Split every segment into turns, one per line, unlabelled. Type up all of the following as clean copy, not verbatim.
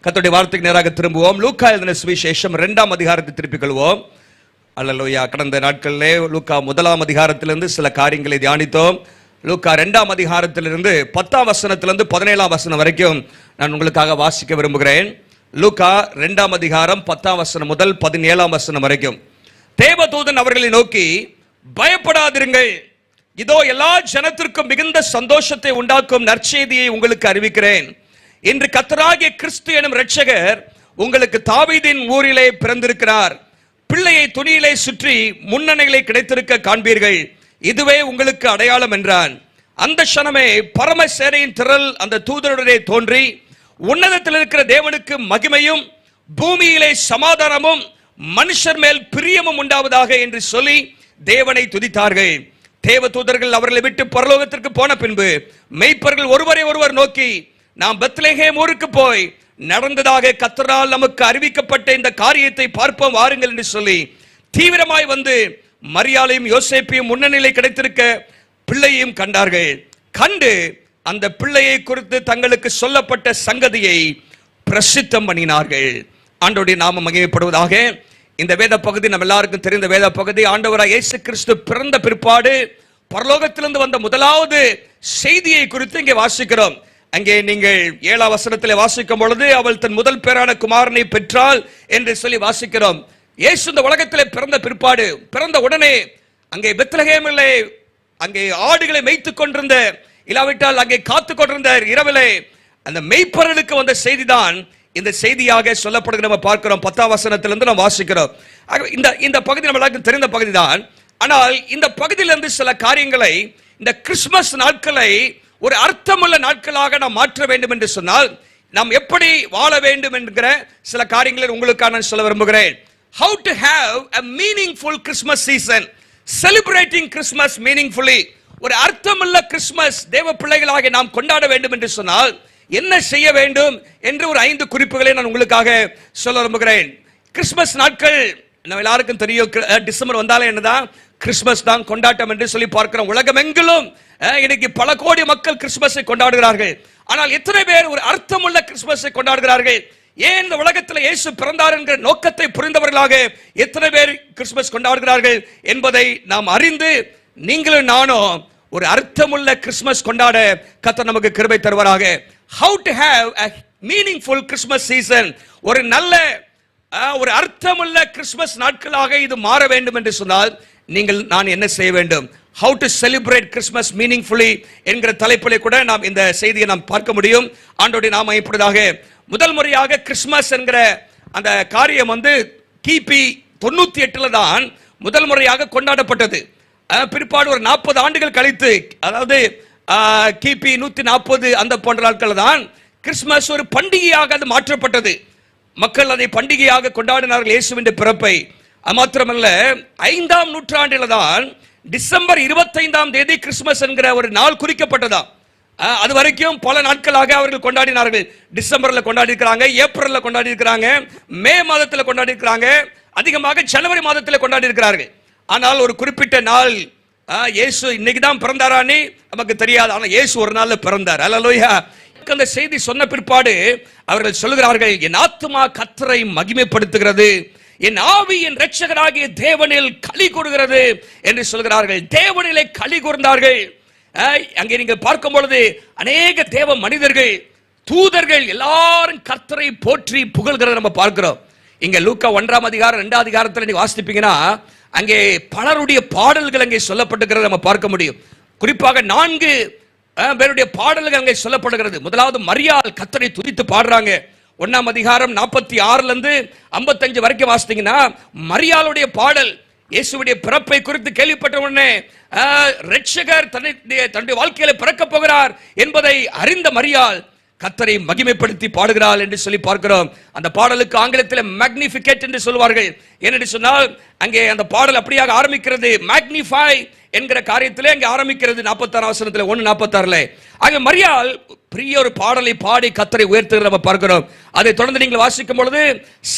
கர்த்தருடைய வார்த்தைக்கு நேராக திரும்புவோம். லூக்கா எழுதின சுவிசேஷம் 2ஆம் அதிகாரத்தை திருப்பிக் கொள்வோம். அல்லேலூயா. கடந்த நாட்களிலே லூக்கா 1ஆம் அதிகாரத்திலிருந்து சில காரியங்களை தியானித்தோம். லூக்கா 2ஆம் அதிகாரத்திலிருந்து 10ஆம் வசனத்திலிருந்து 17ஆம் வசனம் வரைக்கும் நான் உங்களுக்காக வாசிக்க விரும்புகிறேன். லூக்கா 2ஆம் அதிகாரம் 10ஆம் வசனம் முதல் 17ஆம் வசனம் வரைக்கும். தேவதூதன் அவர்களை நோக்கி, பயப்படாதிருங்கள், இதோ எல்லா ஜனத்திற்கும் மிகுந்த சந்தோஷத்தை உண்டாக்கும் நற்செய்தியை உங்களுக்கு அறிவிக்கிறேன். இன்று கர்த்தராகிய கிறிஸ்து எனும் இரட்சகர் உங்களுக்கு தாவீதின் ஊரிலே பிறந்திருக்கிறார். பிள்ளையை துணியிலே சுற்றி முன்னணைகளை கிடைத்திருக்க காண்பீர்கள், இதுவே உங்களுக்கு அடையாளம் என்றான். அந்த க்ஷணமே பரம சேனையின் திரள் அந்த தூதருடனே தோன்றி, உன்னதத்தில் இருக்கிற தேவனுக்கு மகிமையும் பூமியிலே சமாதானமும் மனுஷர் மேல் பிரியமும் உண்டாவதாக என்று சொல்லி தேவனை துதித்தார்கள். தேவ தூதர்கள் அவர்களை விட்டு பரலோகத்திற்கு போன பின்பு மெய்ப்பர்கள் ஒருவரை ஒருவர் நோக்கி, நாம் பெத்லகேம் ஊருக்கு போய் நடந்ததாக கர்த்தரால் நமக்கு அறிவிக்கப்பட்ட இந்த காரியத்தை பார்ப்போம் வாருங்கள் என்று சொல்லி தீவிரமாய் வந்து மரியாளையும் யோசேப்பையும் முன்னணியிலே கிடைத்திருக்க பிள்ளையையும் கண்டார்கள். கண்டு அந்த பிள்ளையை குறித்து தங்களுக்கு சொல்லப்பட்ட சங்கதியை பிரசித்தம் பண்ணினார்கள். ஆண்டவருடைய நாமம் மகிமைப்படுவதாக. இந்த வேத பகுதி நம்ம எல்லாருக்கும் தெரிந்த வேத பகுதி. ஆண்டவராய் இயேசு கிறிஸ்து பிறந்த பிற்பாடு பரலோகத்திலிருந்து வந்த முதலாவது செய்தியை குறித்து இங்கே வாசிக்கிறோம். அங்கே நீங்கள் 7ஆம் வசனத்திலே வாசிக்கும் பொழுது, அவள் தன் முதல் பேரான குமாரனை பெற்றாள் என்று சொல்லி வாசிக்கிறோம். இயேசு இந்த உலகத்திலே பிறந்த பிற்பாடு, பிறந்த உடனே அங்கே பெத்லகேமிலே அங்கே ஆடுகளை மேய்த்துக் கொண்டிருந்த, இல்லாவிட்டால் அங்கே காத்து கொண்டிருந்த இரவிலே அந்த மெய்ப்பர்களுக்கு வந்த செய்திதான் இந்த செய்தியாக சொல்லப்படுகிற நம்ம பார்க்கிறோம். 10ஆம் வசனத்திலிருந்து நாம் வாசிக்கிறோம். இந்த பகுதி நம்மளுக்கு தெரிந்த பகுதி தான். ஆனால் இந்த பகுதியிலிருந்து சில காரியங்களை, இந்த கிறிஸ்துமஸ் நாட்களை ஒரு அர்த்தமுள்ள நாட்களாக நாம் மாற்ற வேண்டும் என்று சொன்னால் நாம் எப்படி வாழ வேண்டும் என்கிற சில காரியங்களை உங்களுக்காக நான் சொல்ல விரும்புகிறேன். How to have a meaningful Christmas season, celebrating Christmas meaningfully. ஒரு அர்த்தமுள்ள கிறிஸ்துமஸ் தேவ பிள்ளைகளாக நாம் கொண்டாட வேண்டும் என்று சொன்னால் என்ன செய்ய வேண்டும் என்று ஒரு 5 குறிப்புகளை நான் உங்களுக்காக சொல்ல விரும்புகிறேன். கிறிஸ்துமஸ் நாட்கள் நம்ம எல்லாருக்கும் தெரியும். டிசம்பர் வந்தாலே என்னதான் கிறிஸ்துமஸ் தான் கொண்டாட்டம் என்று சொல்லி பார்க்கிறோம். உலகமெங்கிலும் இன்னைக்கு பல கோடி மக்கள் கிறிஸ்துமஸை கொண்டாடுகிறார்கள். ஆனால் எத்தனை பேர் ஒரு அர்த்தமுள்ள கிறிஸ்துமஸை கொண்டாடுகிறார்கள்? ஏன் இந்த உலகத்தில் இயேசு பிறந்தார் என்கிற நோக்கத்தை புரிந்தவர்களாக எத்தனை பேர் கிறிஸ்துமஸ் கொண்டாடுகிறார்கள் என்பதை நாம் அறிந்து நீங்களும் நானும் ஒரு அர்த்தமுள்ள கிறிஸ்துமஸ் கொண்டாட கர்த்தர் நமக்கு கிருபை தருவாராக. How to have a meaningful Christmas season, ஒரு நல்ல ஒரு அர்த்தமுள்ள கிறிஸ்துமஸ் நாட்களாக இது மாற வேண்டும் என்று சொன்னால் நான் என்ன செய்ய வேண்டும்? How to celebrate Christmas meaningfully என்கிற தலைப்பிலே கூட நாம் இந்த செய்தியை நாம் பார்க்க முடியும். ஆண்டவருடைய நாமம் இப்படியாக. முதல் முறையாக கிறிஸ்துமஸ் என்கிற அந்த காரியம் கிபி 98 தான் முதல் முறையாக கொண்டாடப்பட்டது. பிற்பாடு ஒரு 40 ஆண்டுகள் கழித்து, அதாவது கிபி 140 அந்த போன்ற நாட்கள் தான் கிறிஸ்துமஸ் ஒரு பண்டிகையாக அது மாற்றப்பட்டது. மக்கள் அதை பண்டிகையாக கொண்டாடினார்கள், இயேசுவின் பிறப்பை. மாத்திரமல்ல, 5ஆம் நூற்றாண்டில் தான் டிசம்பர் 25ஆம் தேதி கிறிஸ்துமஸ் என்கிற ஒரு நாள் குறிக்கப்பட்டதா. அது வரைக்கும் பல நாட்களாக அவர்கள் கொண்டாடினார்கள். டிசம்பர்ல கொண்டாடி இருக்கிறாங்க, ஏப்ரல்ல கொண்டாடி இருக்கிறாங்க, மே மாதத்தில் கொண்டாடி இருக்கிறாங்க, அதிகமாக ஜனவரி மாதத்தில் கொண்டாடி இருக்கிறார்கள். ஆனால் ஒரு குறிப்பிட்ட நாள், இயேசு இன்னைக்கு தான் பிறந்தாரான்னு நமக்கு தெரியாது. ஆனால் இயேசு ஒரு நாள்ல பிறந்தார். அல்லேலூயா. அந்த செய்தி சொன்ன பிற்பாடு அவர்கள் சொல்லுகிறார்கள், என் ஆத்துமா கர்த்தரை மகிமைப்படுத்துகிறது, என் ஆவி என் இரட்சகராகிய தேவனில் களி கூறுகிறது என்று சொல்கிறார்கள். தேவனிலே களி கூர்ந்தார்கள். அங்கே நீங்கள் பார்க்கும் பொழுது அநேக தேவ மனிதர்கள், தூதர்கள் எல்லாரும் கர்த்தரை போற்றி புகழ்கிறத நம்ம பார்க்கிறோம். இங்க லூக்கா 1ஆம் அதிகாரம் 2ஆம் அதிகாரத்தில் நீங்க வாசிப்பீங்கன்னா அங்கே பலருடைய பாடல்கள் அங்கே சொல்லப்பட்டிருக்கிறத நம்ம பார்க்க முடியும். குறிப்பாக 4 பேருடைய பாடல்கள் அங்கே சொல்லப்படுகிறது. முதலாவது மரியாள் கர்த்தரை துதித்து பாடுறாங்க. 1ஆம் அதிகாரம் 46ல இருந்து 55 வரைக்கும் வாசித்தீங்கன்னா மரியாளுடைய பாடல், இயேசுவுடைய பிறப்பை குறித்து கேள்விப்பட்ட உடனே இரட்சகர் தன்னுடைய வாழ்க்கையில பிறக்க போகிறார் என்பதை அறிந்த மரியாள் கர்த்தரை மகிமைப்படுத்தி பாடுகிறாள் என்று சொல்லி பார்க்கிறோம். அந்த பாடலுக்கு ஆங்கிலத்தில் மேக்னிஃபிகேட் என்று சொல்வார்கள். ஏனென்று சொன்னால் அங்கே அந்த பாடல் அப்படியாக ஆரம்பிக்கிறது. மேக்னிஃபை என்கிற காரியத்திலே அங்கே ஆரம்பிக்கிறது. 46ஆம் வசனத்தில் 1:46ல அங்கே மரியாள் பெரிய ஒரு பாடலை பாடி கர்த்தரை உயர்த்துகிறத நம்ம பார்க்கிறோம். அதை தொடர்ந்து நீங்கள் வாசிக்கும் பொழுது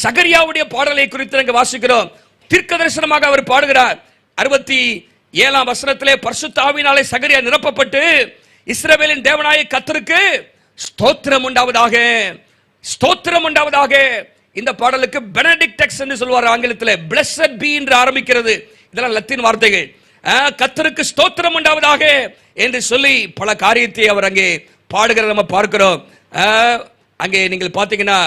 சகரியாவுடைய பாடலை குறித்து நாங்கள் வாசிக்கிறோம். தீர்க்க தரிசனமாக அவர் பாடுகிறார். 67ஆம் வசனத்திலே பரிசுத்த ஆவியினாலே சகரியா நிரப்பப்பட்டு, இஸ்ரவேலின் தேவனாய கர்த்தருக்கு ஸ்தோத்திரம் உண்டாவதாக, ஸ்தோத்திரம் உண்டாவதாக. இந்த பாடலுக்கு பெனடிக்டெக்ஸ் என்று சொல்வார் ஆங்கிலத்தில். பிளெஸட் பீ என்று ஆரம்பிக்கிறது. இதெல்லாம் லத்தீன் வார்த்தைகள். கர்த்தருக்கு ஸ்தோத்திரம் உண்டாவதாக என்று சொல்லி பல காரியத்தை அவர் அங்கே பாடுகிறத நம்ம பார்க்கிறோம். அங்கே நீங்கள் பார்த்தீங்கன்னா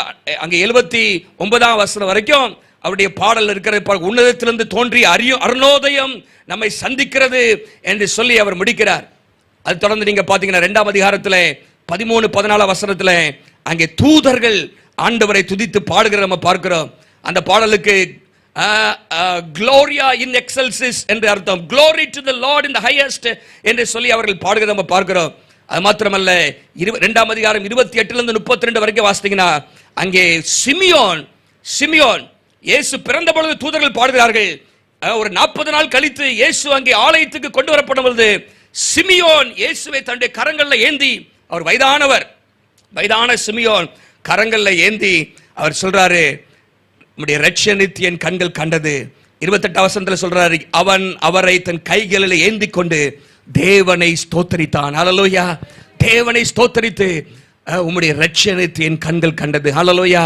அங்கே 79ஆம் வசனம் வரைக்கும் அவருடைய பாடல் இருக்கிற உன்னதத்திலிருந்து தோன்றி அருணோதயம் நம்மை சந்திக்கிறது என்று சொல்லி அவர் முடிக்கிறார். அது தொடர்ந்து நீங்க பார்த்தீங்கன்னா 2ஆம் அதிகாரத்தில் 13-14 வசனத்தில் அங்கே தூதர்கள் ஆண்டவரை துதித்து பாடுகிற நம்ம பார்க்கிறோம். அந்த பாடலுக்கு gloria in excelsis என்று அர்த்தம். glory to the lord in the highest என்று சொல்லி அவர்கள் பாடுகிறத நம்ம பார்க்கிறோம். அது மாத்திரமல்ல 2ஆம் அதிகாரம் 28 32 வரைக்கும் வாசித்தீங்கன்னா அங்கே சிமியோன் இயேசு பிறந்த பொழுது தூதர்கள் பாடுகிறார்கள். ஒரு 40 நாள் கழித்து இயேசு அங்கே ஆலயத்துக்கு கொண்டு வரப்படும் பொழுது சிமியோன் இயேசுவை தன்னுடைய கரங்களில் ஏந்தி, அவர் வயதான சிமியோன் கரங்களில் ஏந்தி அவர் சொல்றாரு, நம்முடைய இரட்சணித்து என் கண்கள் கண்டது. 28 வசனத்தில் சொல்றாரு, அவரை தன் கைகளில் ஏந்தி கொண்டு தேவனை ஸ்தோத்தரித்தான். ஹல்லேலூயா. தேவனை ஸ்தோத்தரித்து உம்முடைய இரட்சணித்து என் கண்கள் கண்டது. ஹல்லேலூயா.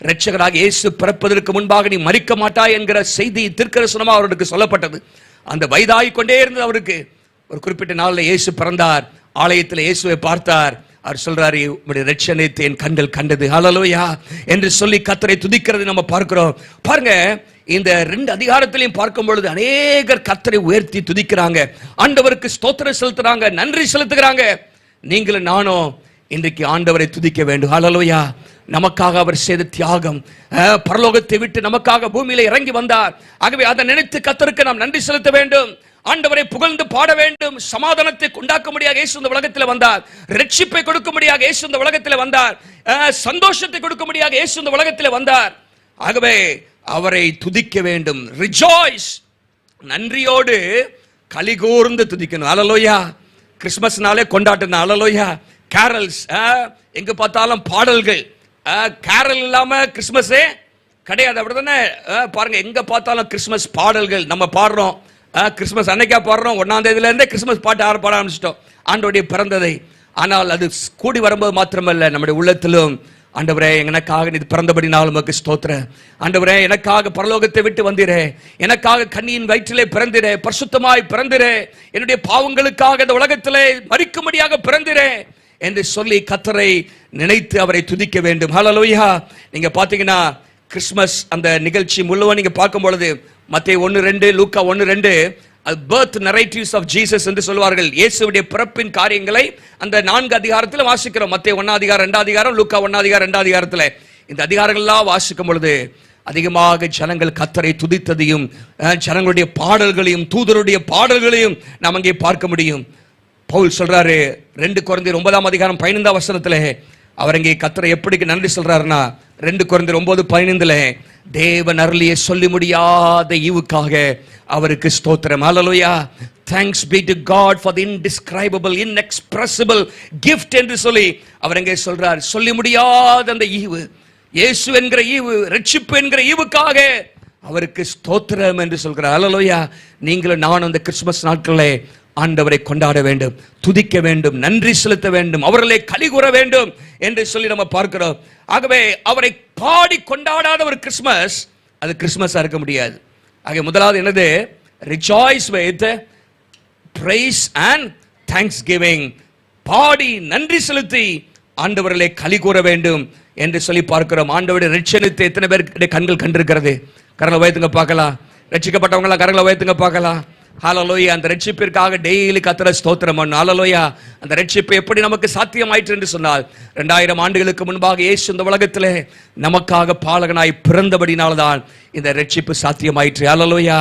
இரட்சகராக இயேசு பிறப்பதற்கு முன்பாக நீ மரிக்க மாட்டாய் என்கிற செய்தி தீர்க்கதரிசனமாக அவருக்கு சொல்லப்பட்டது. அந்த வயதாகிக் கொண்டே இருந்தது அவருக்கு. ஒரு குறிப்பிட்ட நாளில் இயேசு பிறந்தார். ஆலயத்தில் இயேசுவை பார்த்தார். அவர் சொல்றாரு, உம்முடைய இரட்சணித்து என் கண்கள் கண்டது. ஹல்லேலூயா என்று சொல்லி கர்த்தரை துதிக்கிறது நம்ம பார்க்கிறோம். பாருங்க, இந்த 2 அதிகாரத்திலையும் பார்க்கும் பொழுது அநேகர் கர்த்தரை உயர்த்தி துதிக்கிறாங்க, ஆண்டவருக்கு ஸ்தோத்திரம் செலுத்துறாங்க, நன்றி செலுத்துகிறாங்க. நீங்களும் நானும் இன்றைக்கு ஆண்டவரை துதிக்க வேண்டும். ஹல்லேலூயா. நமக்காக அவர் செய்த தியாகம், பரலோகத்தை விட்டு நமக்காக பூமியில இறங்கி வந்தார். ஆகவே அதை நினைத்து கர்த்தருக்கு நாம் நன்றி செலுத்த வேண்டும். ஆண்டவரை புகழ்ந்து பாட வேண்டும். சமாதானத்தை உண்டாக்கும்படியாக இயேசு இந்த உலகத்தில் வந்தார். ரட்சிப்பை கொடுக்கும்படியாக இயேசு இந்த உலகத்தில் வந்தார். சந்தோஷத்தை கொடுக்கும்படியாக இயேசு இந்த உலகத்தில் வந்தார். ஆகவே அவரை துதிக்க வேண்டும். ரிஜாய்ஸ், நன்றியோடு கலிகூர்ந்து துதிக்கணும். ஹல்லேலூயா. கிறிஸ்மஸ்னாலே கொண்டாட்டம். ஹல்லேலூயா. கேரல்ஸ், எங்க பார்த்தாலும் பாடல்கள். கேரல் இல்லாம கிறிஸ்மஸே கிடையாது, அப்படிதானே? பாருங்க, எங்க பார்த்தாலும் கிறிஸ்மஸ் பாடல்கள் நம்ம பாடுறோம். கிறிஸ்மஸ் அன்னைக்கா பாடுறோம், 1ஆம் தேதியில இருந்தே கிறிஸ்மஸ் பாட்டு பாட ஆரம்பிச்சிட்டோம், ஆண்டவருடைய பிறந்ததை. ஆனால் அது கூடி வரும்போது மாத்திரமல்ல, நம்முடைய உள்ளத்திலும் ஆண்டவரே எனக்காக நீ பிறந்தபடி நாள் உமக்கு ஸ்தோத்திரம். ஆண்டவரே எனக்காக பரலோகத்தை விட்டு வந்திரே, எனக்காக கன்னியின் வயிற்றிலே பிறந்திரே, பரிசுத்தமாய் பிறந்திரே, என்னுடைய பாவங்களுக்காக இந்த உலகத்திலே மரிக்கும்படியாக பிறந்திரே என்று சொல்லி கர்த்தரை நினைத்து அவரை துதிக்க வேண்டும். ஹல்லேலூயா. நீங்க பாத்தீங்கன்னா கிறிஸ்மஸ் அந்த நிகழ்ச்சி முழுவதும் நீங்க பார்க்கும் பொழுது மத்தேயு 1:2, லூக்கா 1:2 அது பர்த் நரேட்டிவ்ஸ் ஆஃப் ஜீசஸ் என்று சொல்வார்கள். இயேசுவுடைய பிறப்பின் காரியங்களை அந்த 4 அதிகாரத்தில் வாசிக்கிறோம். மத்தேயு 1ஆம் அதிகாரம் 2ஆம் அதிகாரம், லூக்கா 1ஆம் அதிகாரம் 2ஆம் அதிகாரத்தில் இந்த அதிகாரங்கள்லாம் வாசிக்கும் பொழுது அதிகமாக ஜனங்கள் கர்த்தரை துதித்ததையும் ஜனங்களுடைய பாடல்களையும் தூதருடைய பாடல்களையும் நாம் அங்கே பார்க்க முடியும். பவுல் சொல்றாரு 2 கொரிந்தியர் 9ஆம் அதிகாரம் 15ஆம் வசனத்தில் அவர் அங்கே கர்த்தரை எப்படி நன்றி சொல்றாருன்னா 2 கொரிந்தியர் 9:15 தேவன் அருளிய சொல்லி முடியாத ஈவுக்காக அவருக்கு ஸ்தோத்திரம். ஹல்லேலூயா. Thanks be to God for the indescribable, inexpressible gift என்று சொல்லி அவர் அங்கே சொல்றார். சொல்லி முடியாத அந்த ஈவு, இயேசு என்கிற ஈவு, ரட்சிப்பு என்கிற ஈவுக்காக அவருக்கு ஸ்தோத்திரம் என்று சொல்கிறார். ஹல்லேலூயா. நீங்களும் நானும் அந்த கிறிஸ்துமஸ் நாட்களிலே ஆண்டவரை கொண்டாட வேண்டும், துதிக்க வேண்டும், நன்றி செலுத்த வேண்டும், அவர்களை கலிகூற வேண்டும் என்று சொல்லி நம்ம பார்க்கிறோம். ஆகவே அவரை பாடி கொண்டாடாத ஒரு கிறிஸ்மஸ் அது கிறிஸ்மஸா இருக்க முடியாது. ஆக முதலாவது என்னது? Rejoice with praise and thanksgiving. பாடி நன்றி செலுத்தி ஆண்டவர்களை கலிகூற வேண்டும் என்று சொல்லி பார்க்கிறோம். ஆண்டவருடைய ரட்சணித்தை எத்தனை பேர் கண்கள் கண்டிருக்கிறது? கரங்களை உயர்த்துங்க பார்க்கலாம். ரட்சிக்கப்பட்டவங்களா கரங்களை உயர்த்துங்க பார்க்கலாம். ஹல்லேலூயா. அந்த ரட்சிப்பிற்காக டெய்லி கர்த்தரை ஸ்தோத்திரம் பண்ணணும். ஹல்லேலூயா. அந்த ரட்சிப்பு எப்படி நமக்கு சாத்தியமாயிற்று என்று சொன்னால் 2000 ஆண்டுகளுக்கு முன்பாக இயேசு இந்த உலகத்திலே நமக்காக பாலகனாய் பிறந்தபடினால்தான் இந்த ரட்சிப்பு சாத்தியமாயிற்று. ஹல்லேலூயா.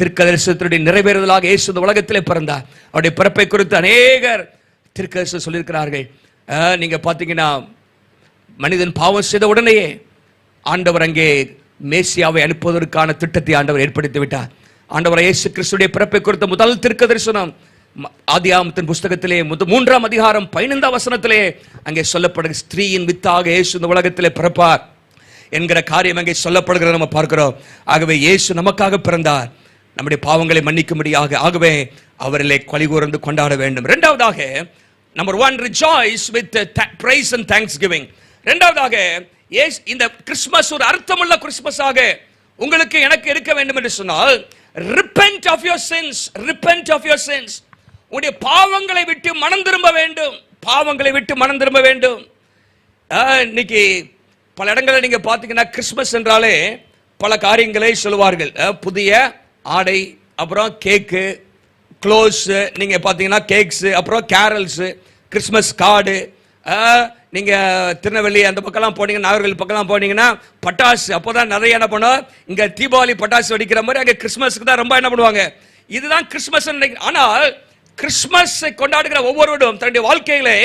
தீர்க்கதரிசனத்தினுடைய நிறைவேறுதலாக இயேசு இந்த உலகத்திலே பிறந்தார். அவருடைய பிறப்பை குறித்து அநேகர் தீர்க்கதரிசனம் சொல்லியிருக்கிறார்கள். நீங்க பார்த்தீங்கன்னா மனிதன் பாவம் செய்த உடனேயே ஆண்டவர் அங்கே மேசியாவை அனுப்புவதற்கான திட்டத்தை ஆண்டவர் ஏற்படுத்தி விட்டார். ஆண்டவர் இயேசு கிறிஸ்துடைய பிறப்பை குறித்த முதல் தீர்க்கதரிசனம் ஆதியாகமத்தின் புஸ்தகத்திலே 3ஆம் அதிகாரம் 15ஆம் வசனத்திலே அங்கே சொல்லப்படுகிற ஸ்திரீயின் வித்தாக இயேசு இந்த உலகத்திலே பிறப்பார் என்கிற காரியம் அங்கே சொல்லப்படுகிறத நம்ம பார்க்கிறோம். ஆகவே இயேசு நமக்காக பிறந்தார், நம்முடைய பாவங்களை மன்னிக்கும்படியாக. ஆகவே அவரிலே கலிகூர்ந்து கொண்டாட வேண்டும். இரண்டாவதாக number 1 rejoice with praise and thanksgiving. இரண்டாவதாக இந்த கிறிஸ்துமஸ் ஒரு அர்த்தமுள்ள கிறிஸ்துமஸாக உங்களுக்கு எனக்கு இருக்க வேண்டும் என்று சொன்னால், repent of your sins, repent of your sins. உங்களுடைய பாவங்களை விட்டு மனம் திரும்ப வேண்டும், பாவங்களை விட்டு மனம் திரும்ப வேண்டும். இன்னைக்கு பல இடங்களில் நீங்க பாத்தீங்கன்னா கிறிஸ்துமஸ் என்றாலே பல காரியங்களை சொல்லுவார்கள். புதிய ஆடை, அப்புறம் கேக்கு, க்ளோஸ், நீங்க பாத்தீங்கன்னா கேக்ஸ், அப்புறம் கேரல்ஸ், கிறிஸ்துமஸ் கார்டு. நீங்க திருநெல்வேலி அந்த பக்கம்லாம் போனீங்கன்னா, நாகர்கோவில் பக்கம்லாம் போனீங்கன்னா பட்டாசு, அப்போதான் நிறைய என்ன பண்ணுவோம், இங்க தீபாவளி பட்டாசு வெடிக்கிற மாதிரி அங்க கிறிஸ்துமஸ்க்கு தான் ரொம்ப என்ன பண்ணுவாங்க. இதுதான் கிறிஸ்துமஸ். ஆனால் கிறிஸ்துமஸ் கொண்டாடுகிற ஒவ்வொருவரும் தன்னுடைய வாழ்க்கையிலே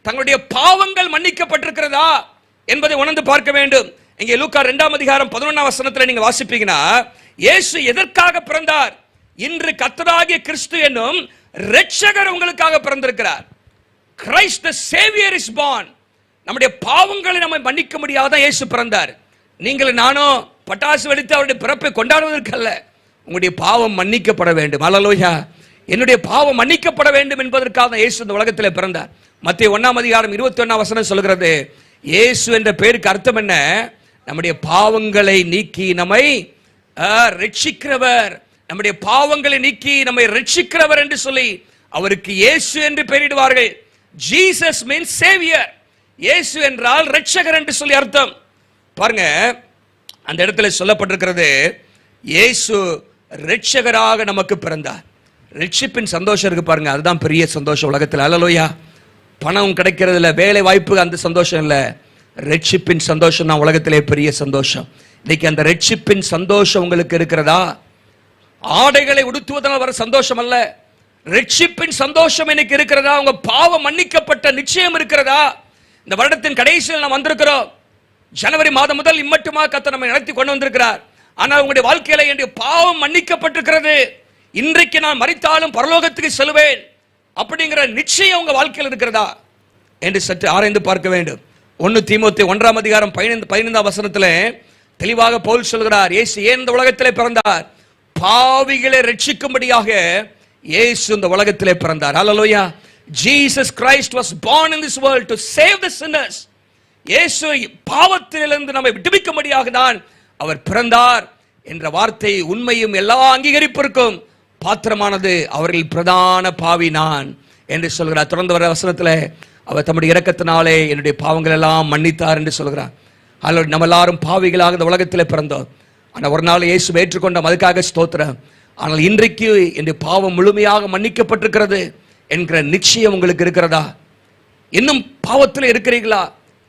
தங்களுடைய பாவங்கள் மன்னிக்கப்பட்டிருக்கிறதா என்பதை உணர்ந்து பார்க்க வேண்டும். இங்கே லூக்கா 2ஆம் அதிகாரம் 11ஆம் வசனத்தில் நீங்க வாசிப்பீங்கன்னா, இயேசு எதற்காக பிறந்தார்? இன்று கர்த்தராகிய கிறிஸ்து என்னும் இரட்சகர் உங்களுக்காக பிறந்திருக்கிறார். Christ the Savior is born. நம்முடைய பாவங்களை நம்ம மன்னிக்க முடியாத இயேசு பிறந்தார். நீங்கள் நானும் பட்டாசு வெடித்து அவருடைய பிறப்பை கொண்டாடுவதற்கல்ல, உங்களுடைய பாவம் மன்னிக்கப்பட வேண்டும். அல்லேலூயா. என்னுடைய பாவம் மன்னிக்கப்பட வேண்டும் என்பதற்காக இயேசு இந்த உலகத்தில் பிறந்தார். மத்தேயு 1ஆம் அதிகாரம் 21ஆம் வசனம் சொல்கிறது, இயேசு என்ற பெயருக்கு அர்த்தம் என்ன? நம்முடைய பாவங்களை நீக்கி நம்மை ரட்சிக்கிறவர், நம்முடைய பாவங்களை நீக்கி நம்மை ரட்சிக்கிறவர் என்று சொல்லி அவருக்கு இயேசு என்று பெயரிடுவார்கள். Jesus means Xavier. இயேசு என்றால் ரட்சகர் என்று சொல்லி அர்த்தம். பாருங்க, அந்த இடத்துல சொல்லப்பட்டிருக்கிறது, இயேசு ரட்சகராக நமக்கு பிறந்தார். ரட்சிப்பின் சந்தோஷம் இருக்கு பாருங்க, அதுதான் பெரிய சந்தோஷம் உலகத்தில். அல்லேலூயா. பணம் கிடைக்கிறது இல்லை, வேலை வாய்ப்பு, அந்த சந்தோஷம் இல்லை. ரட்சிப்பின் சந்தோஷம் தான் உலகத்திலே பெரிய சந்தோஷம். இன்னைக்கு அந்த ரட்சிப்பின் சந்தோஷம் உங்களுக்கு இருக்கிறதா? ஆடைகளை உடுத்துவதனால் வர சந்தோஷம் அல்ல, ரட்சிப்பின் சந்தோஷம் எனக்கு இருக்கிறதா? உங்க பாவம் மன்னிக்கப்பட்ட நிச்சயம் இருக்கிறதா? இந்த வருடத்தின் கடைசியில் நாம் வந்திருக்கிறோம். ஜனவரி மாதம் முதல் இம்மட்டுமா கர்த்தர் நம்மை நடத்தி கொண்டு வந்திருக்கிறார். ஆனால் உங்களுடைய வாழ்க்கையில என்னுடைய பாவம் மன்னிக்கப்பட்டிருக்கிறது, இன்றைக்கு நான் மரித்தாலும் பரலோகத்துக்கு செல்வேன் அப்படிங்கிற நிச்சயம் உங்க வாழ்க்கையில் இருக்கிறதா என்று சற்று ஆராய்ந்து பார்க்க வேண்டும். 1 தீமோத்தேயு 1ஆம் அதிகாரம் 15ஆம் வசனத்தில் தெளிவாக பவுல் சொல்கிறார், இயேசு ஏன் இந்த உலகத்திலே பிறந்தார்? பாவிகளை ரட்சிக்கும்படியாக இயேசு இந்த உலகத்திலே பிறந்தார். அல்லேலூயா. Jesus Christ was born in this world to save the sinners. இயேசு பாவத்திலிருந்து நம்மை விடுவிக்கும்படியாக தான் அவர் பிறந்தார் என்ற வார்த்தை உண்மையும் எல்லா அங்கீகரிப்பிற்கும் பாத்திரமானது. அவர்கள் பிரதான பாவி நான் என்று சொல்கிறார். தொடர்ந்து வர வசனத்தில் அவர் தம்முடைய இரக்கத்தினாலே என்னுடைய பாவங்கள் எல்லாம் மன்னித்தார் என்று சொல்கிறார். அல்லது நம்ம எல்லாரும் பாவிகளாக இந்த உலகத்தில் பிறந்தோம். ஆனால் ஒரு நாள் இயேசு ஏற்றுக்கொண்டோம், அதுக்காக ஸ்தோத்திரம். ஆனால் இன்றைக்கு என்னுடைய பாவம் முழுமையாக மன்னிக்கப்பட்டிருக்கிறது என்கிற நிச்சயம் உங்களுக்கு இருக்கிறதா? இன்னும் பாவத்தில் இருக்கிறீர்களா?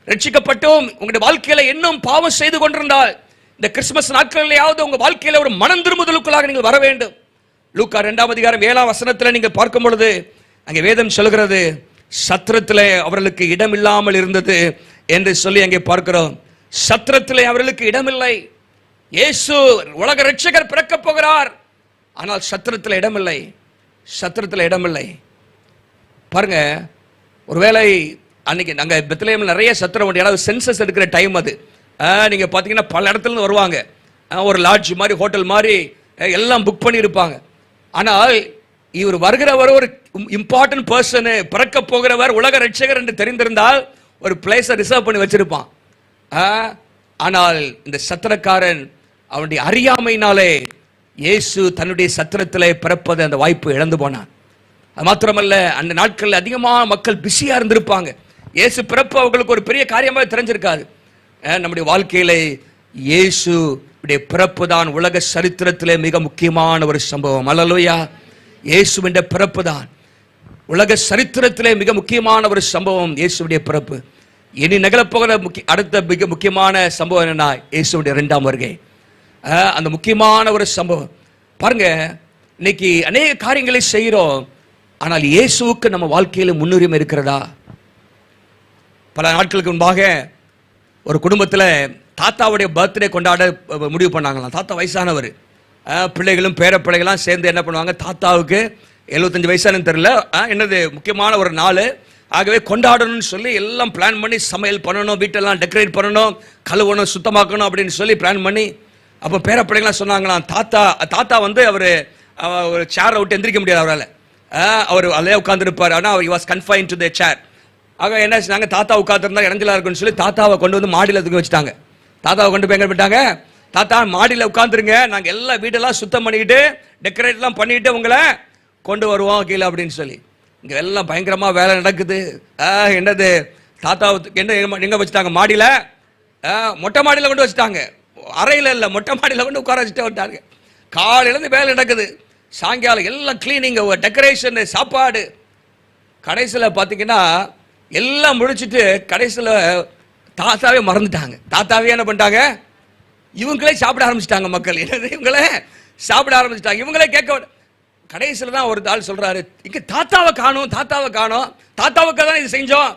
ரட்சிக்கப்பட்டோம், உங்களுடைய வாழ்க்கையில இன்னும் பாவம் செய்து கொண்டிருந்தால் இந்த கிறிஸ்துமஸ் நாட்களிலேயாவது உங்க வாழ்க்கையில ஒரு மனம் திரும்புதலுக்குள்ளாக நீங்கள் வர வேண்டும். லூக்கா 2ஆம் அதிகாரம் 7ஆம் வசனத்தில் நீங்கள் பார்க்கும் பொழுது அங்கே வேதம் சொல்கிறது, சத்திரத்திலே அவர்களுக்கு இடம் இல்லாமல் இருந்தது என்று சொல்லி அங்கே பார்க்கிறோம். சத்திரத்திலே அவர்களுக்கு இடமில்லை. இயேசு உலக ரட்சகர் பிறக்க போகிறார், ஆனால் சத்திரத்தில் இடமில்லை. சத்திரத்தில் இடமில்லை. பாருங்க, ஒருவேளை அன்னைக்கு நாங்க பெத்லஹேம்ல நிறைய சத்திரம் உண்டு. ஏதாவது சென்சஸ் எடுக்கிற டைம் அது. நீங்க பாத்தீங்கன்னா பல இடத்துல இருந்து வருவாங்க. ஒரு லாட்ஜ் மாதிரி, ஹோட்டல் மாதிரி எல்லாம் புக் பண்ணி இருப்பாங்க. ஆனால் இவர் வருகிறவர் ஒரு இம்பார்ட்டன்ட் பர்சன், பிறக்க போகிறவர், உலக ரட்சகர் என்று தெரிந்திருந்தால் ஒரு பிளேஸை ரிசர்வ் பண்ணி வச்சிருப்பான். ஆனால் இந்த சத்திரக்காரன் அவனுடைய அறியாமையினாலே இயேசு தன்னுடைய சத்திரத்திலே பிறப்பது அந்த வாய்ப்பு இழந்து போனான். அது மாத்திரமல்ல, அந்த நாட்களில் அதிகமான மக்கள் பிஸியா இருந்திருப்பாங்க. இயேசு பிறப்பு அவங்களுக்கு ஒரு பெரிய காரியமாக தெரிஞ்சிருக்காது. நம்முடைய வாழ்க்கையிலே இயேசு பிறப்பு தான் உலக சரித்திரத்திலே மிக முக்கியமான ஒரு சம்பவம். அல்லேலூயா. இயேசுவின் பிறப்பு தான் உலக சரித்திரத்திலே மிக முக்கியமான ஒரு சம்பவம், இயேசுடைய பிறப்பு. இனி நிகழப்போகிற அடுத்த மிக முக்கியமான சம்பவம் என்னன்னா, இயேசுடைய 2ஆம் வருகை. அந்த முக்கியமான ஒரு சம்பவம். பாருங்க, இன்னைக்கு அநேக காரியங்களை செய்கிறோம், ஆனால் இயேசுவுக்கு நம்ம வாழ்க்கையில் முன்னுரிமை இருக்கிறதா? பல நாட்களுக்கு முன்பாக ஒரு குடும்பத்தில் தாத்தாவுடைய பர்த்டே கொண்டாட முடிவு பண்ணாங்களாம். தாத்தா வயசானவர், பிள்ளைகளும் பேர பிள்ளைகள்லாம் சேர்ந்து என்ன பண்ணுவாங்க, தாத்தாவுக்கு 75 வயசானு தெரியல, என்னது முக்கியமான ஒரு நாள், ஆகவே கொண்டாடணும்னு சொல்லி எல்லாம் பிளான் பண்ணி சமையல் பண்ணணும், வீட்டெல்லாம் டெக்கரேட் பண்ணணும், கழுவணும், சுத்தமாக்கணும் அப்படின்னு சொல்லி பிளான் பண்ணி, அப்போ பேர பிள்ளைங்களாம் சொன்னாங்களாம், தாத்தா வந்து அவர் ஒரு சேரை விட்டு எந்திரிக்க முடியாது அவரால், அவர் அதே உட்காந்துருப்பார். ஆனால் அவர் வாஸ் கன்ஃபைன்ட் டு த சேர். ஆக என்ன செஞ்சாங்க, தாத்தா உட்காந்துருந்தா இடைஞ்சலா இருக்குன்னு சொல்லி தாத்தாவை கொண்டு வந்து மாடியில் தூக்கி வச்சுட்டாங்க. தாத்தாவை கொண்டு போய் எங்க போயிட்டாங்க, தாத்தா மாடியில் உட்காந்துருங்க, நாங்கள் எல்லா வீடெல்லாம் சுத்தம் பண்ணிக்கிட்டு டெக்கரேட்லாம் பண்ணிட்டு உங்களை கொண்டு வருவோம் கீழே அப்படின்னு சொல்லி. இங்கே எல்லாம் பயங்கரமாக வேலை நடக்குது. என்னது தாத்தாவை எங்கே வச்சுட்டாங்க, மாடியில், மொட்டை மாடியில் கொண்டு வச்சுட்டாங்க. அறையில் இல்லை, மொட்டை மாடியில் கொண்டு உட்கார வச்சுட்டு வந்துட்டாங்க. காலையிலேருந்து வேலை நடக்குது, சாயங்காலம் எல்லாம் கிளீனிங், டெக்கரேஷன், சாப்பாடு. கடைசியில் பார்த்தீங்கன்னா எல்லாம் முடிச்சுட்டு கடைசியில் தாத்தாவே மறந்துட்டாங்க. தாத்தாவே என்ன பண்ணிட்டாங்க, இவங்களே சாப்பிட ஆரம்பிச்சிட்டாங்க. மக்கள் என்னது, இவங்களே சாப்பிட ஆரம்பிச்சிட்டாங்க. இவங்களே கேட்க, கடைசியில் தான் ஒரு ஆள் சொல்றாரு, இங்கே தாத்தாவை காணும், தாத்தாவை காணும், தாத்தாவுக்கு தான் இது செஞ்சோம்.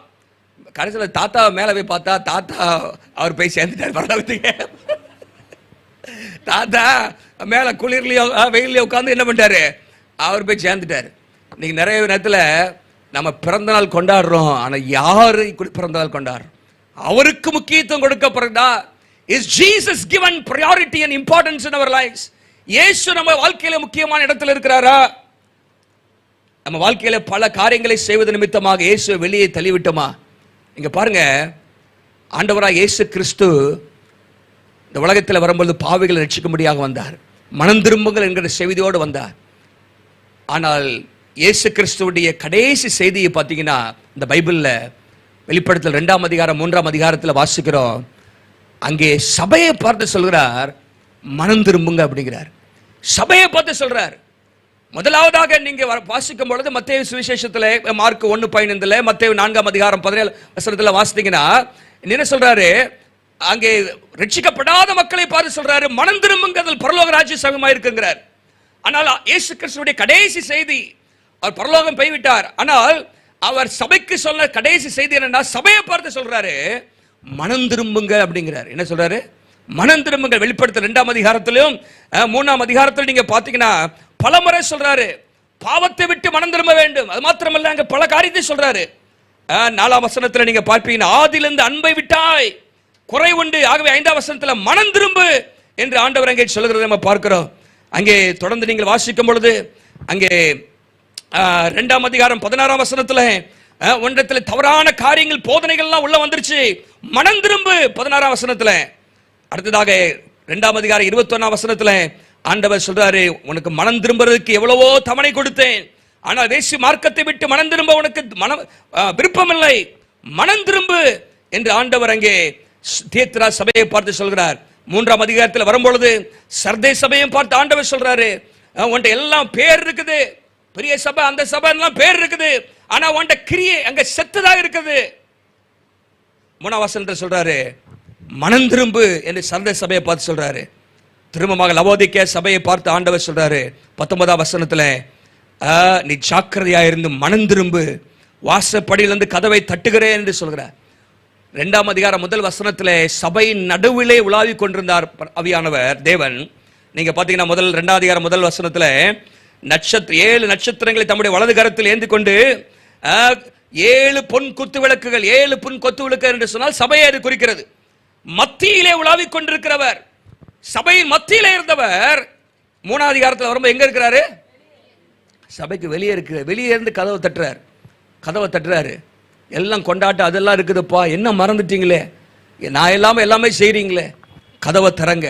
கடைசியில் தாத்தாவை மேலே போய் பார்த்தா தாத்தா அவர் போய் சேர்ந்துட்டார் பரவாயில்லைங்க. தாத்தா மேலே குளிர்லையோ வெயிலையோ உட்காந்து என்ன பண்ணிட்டாரு, அவர் போய் சேர்ந்துட்டார். இன்னைக்கு நிறைய நேரத்தில் நம்ம பிறந்த நாள் கொண்டாடுறோம், ஆனால் யாரு பிறந்த நாள் கொண்டாடுறோம், அவருக்கு முக்கியத்துவம் கொடுக்கப்படுறதா? Is Jesus given priority and importance in our lives? இயேசு நம்ம வாழ்க்கையில முக்கியமான இடத்துல இருக்கிறாரா? நம்ம வாழ்க்கையில பல காரியங்களை செய்வது நிமித்தமாக இயேசுவை வெளியே தள்ளிவிட்டோமா? இங்க பாருங்க, ஆண்டவராக இயேசு கிறிஸ்து இந்த உலகத்தில் வரும்போது பாவிகளை ரட்சிக்கும்படியாக வந்தார், மனம் திரும்புங்கள் என்கிற செய்தியோடு வந்தார். ஆனால் இயேசு கிறிஸ்துவுடைய கடைசி செய்தியை பார்த்தீங்கன்னா இந்த பைபிளில் வெளிப்படுத்தல் 2ஆம் அதிகாரம் 3ஆம் அதிகாரத்தில் வாசிக்கிறோம். அங்கே சபையை பார்த்து சொல்கிறார், மனம் திரும்புங்க அப்படிங்கிறார். சபையை பார்த்து சொல்றார். முதலாவதாக நீங்க வாசிக்கும் பொழுது மத்தேயு சுவிசேஷத்தில் மார்க் 1:15, மத்தேயு 4ஆம் அதிகாரம் 17 வசனத்தில் வாசித்தீங்கன்னா என்ன சொல்றாரு, அங்கே ரட்சிக்கப்படாத மக்களை பார்த்து சொல்றாரு, மனம் திரும்புங்க, அதில் பரலோக ராஜ்யம் சமமாக இருக்குங்கிறார். ஆனால் இயேசு கிறிஸ்துவுடைய கடைசி செய்தி, அவர் பரலோகம் போய்விட்டார், ஆனால் அவர் சபைக்கு சொன்ன கடைசி செய்தி என்னன்னா, சபையை பார்த்து சொல்றாரு, மனம் திரும்புங்க அப்படிங்கிறார். என்ன சொல்றாரு, மனம் திரும்புங்க. வெளிப்படுத்தல் 2ஆம் அதிகாரத்திலும் 3ஆம் அதிகாரத்திலும் நீங்க பாத்தீங்கன்னா பலமுறை சொல்றாரு, பாவத்தை விட்டு மனம் திரும்ப வேண்டும். அது மாத்திரமல்ல, அங்க பல காரியத்தை சொல்றாரு. 4ஆம் வசனத்துல நீங்க பார்ப்பீங்கன்னா, ஆதியிலிருந்து அன்பை விட்டாய், குறை உண்டு, ஆகவே 5ஆம் வசனத்துல மனம் திரும்பு என்று ஆண்டவர் அங்கே சொல்லுகிறதை நம்ம பார்க்கிறோம். அங்கே தொடர்ந்து நீங்கள் வாசிக்கும் பொழுது அங்கே 2ஆம் அதிகாரம் 16ஆம் வசனத்துல ஒன்றத்தில் தவறான காரியங்கள் போதனைகள்லாம் உள்ள வந்துருச்சு, மனம் திரும்பு 16ஆம் வசனத்துல. அடுத்ததாக 2ஆம் அதிகாரம் 21ஆம் வசனத்துல ஆண்டவர் சொல்றாரு, உனக்கு மனம் திரும்புறதுக்கு எவ்வளவோ தவணை கொடுத்தேன், ஆனால் வேசி மார்க்கத்தை விட்டு மனம் திரும்ப உனக்கு விருப்பம் இல்லை, மனம் திரும்பு என்று ஆண்டவர் அங்கே தியத்திரா சபையை பார்த்து சொல்கிறார். 3ஆம் அதிகாரத்தில் வரும்பொழுது சர்தே சபையை பார்த்து ஆண்டவர் சொல்றாரு, உன்ட்ட எல்லாம் பேர் இருக்குது, பெரிய சபை, அந்த சபை எல்லாம் பேர் இருக்குது, ஆனா உன்ட்ட கிரியை அங்க செத்துதா இருக்குது. 3ஆம் வசனத்தில் சொல்றாரு, மனம் திரும்பு என்று சர்தே சபையை பார்த்து சொல்றாரு. திரும்பமாக லவோதிக்கே சபையை பார்த்து ஆண்டவர் சொல்றாரு 19ஆம் வசனத்துல, நீ ஜாக்கிரதையா இருந்து மனம் திரும்பு, வாசப்படியிலிருந்து கதவை தட்டுகிறேன் என்று சொல்கிறார். 2ஆம் அதிகாரம் 1 வசனத்துல சபையின் நடுவிலே உலாவி கொண்டிருந்தார் ஆவியானவர் தேவன். நீங்க பாத்தீங்கன்னா 2ஆம் அதிகாரம் 1 வசனத்துல 7 நட்சத்திரங்களை தம்முடைய வலது கரத்தில் ஏந்தி கொண்டு 7 பொன் குத்து விளக்குகள், 7 பொன் கொத்து விளக்கு என்று சொன்னால் சபையை அது குறிக்கிறது. மத்தியிலே உலாவி கொண்டிருக்கிறவர், சபையின் மத்தியிலே இருந்தவர் 3ஆம் அதிகாரத்தில் வரும்போது எங்க இருக்கிறாரு, சபைக்கு வெளியே இருக்கிற, வெளியே இருந்து கதவை தட்டுறாரு. எல்லாம் கொண்டாட்டம் அதெல்லாம் இருக்குதுப்பா, என்ன மறந்துட்டீங்களே, நான் எல்லாமே செய்றீங்களே, கதவை திறங்க,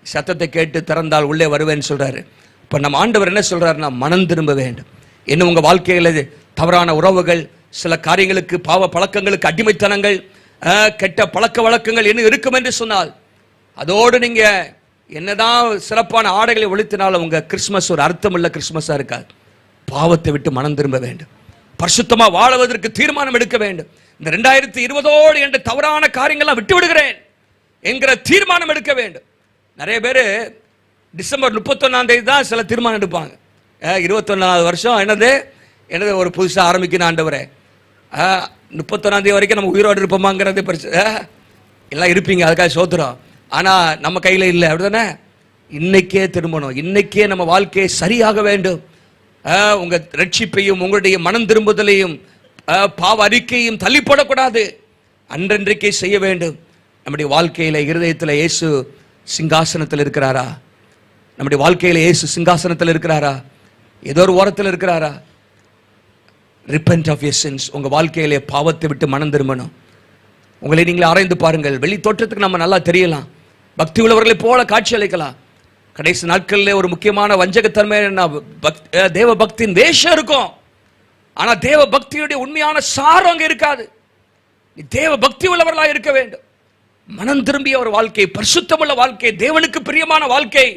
சத்தத்தை கேட்டு திறந்தால் உள்ளே வருவேன்னு சொல்றாரு. இப்ப நம்ம ஆண்டவர் என்ன சொல்றாருன்னா, மனம் திரும்ப வேண்டும். இன்னும் உங்க வாழ்க்கையில தவறான உறவுகள், சில காரியங்களுக்கு, பாவ பழக்கங்களுக்கு, அடிமைத்தனங்கள், கெட்ட பழக்க வழக்கங்கள் என்ன இருக்கும் என்று சொன்னால், அதோடு நீங்க என்னதான் சிறப்பான ஆடைகளை ஒழித்தினாலும் உங்க கிறிஸ்துமஸ் ஒரு அர்த்தமுள்ள கிறிஸ்துமஸா இருக்காது. பாவத்தை விட்டு மனம் திரும்ப வேண்டும், பரிசுத்தமா வாழுவதற்கு தீர்மானம் எடுக்க வேண்டும். இந்த 2020 என்ற தவறான காரியங்கள்லாம் விட்டு விடுகிறேன் என்கிற தீர்மானம் எடுக்க வேண்டும். நிறைய பேர் டிசம்பர் 31ஆம் தேதி தான் சில தீர்மானம் எடுப்பாங்க. 21ஆவது வருஷம் என்னது ஒரு புதுசாக ஆரம்பிக்கணும் ஆண்டவரே, 31ஆம் தேதி வரைக்கும் நம்ம உயிரோடு இருப்போமாங்கிறது எல்லாம் இருப்பீங்க, அதுக்காக சோத்துறோம். ஆனால் நம்ம கையில் இல்லை, அப்படிதானே? இன்னைக்கே திரும்பணும், இன்னைக்கே நம்ம வாழ்க்கையை சரியாக வேண்டும். உங்க ரட்சிப்பையும் உங்களுடைய மனம் திரும்புதலையும் பாவ அறிக்கையும் தள்ளிப்படக்கூடாது, அன்றன்றைக்கே செய்ய வேண்டும். நம்முடைய வாழ்க்கையில இருதயத்தில் இயேசு சிங்காசனத்தில் இருக்கிறாரா? நம்முடைய வாழ்க்கையில இயேசு சிங்காசனத்தில் இருக்கிறாரா? ஏதோ ஒரு ஓரத்தில் இருக்கிறாரா? Repent of your sins. உங்க வாழ்க்கையிலே பாவத்தை விட்டு மனம் திரும்பணும். உங்களை நீங்களே ஆராய்ந்து பாருங்கள். வெளி தோற்றத்துக்கு நம்ம நல்லா தெரியலாம், பக்தி உள்ளவர்களை போல காட்சி அளிக்கலாம். கடைசி நாட்களில் ஒரு முக்கியமான வஞ்சகத்தன்மை, தேவ பக்தியின் வேஷம் இருக்கும், ஆனா தேவ பக்தியுடைய உண்மையான சாரம் அங்க இருக்காது. தேவ பக்தி உள்ளவர்களாக இருக்க வேண்டும். மனம் திரும்பிய ஒரு வாழ்க்கை, பரிசுத்தமுள்ள வாழ்க்கை, தேவனுக்கு பிரியமான வாழ்க்கை,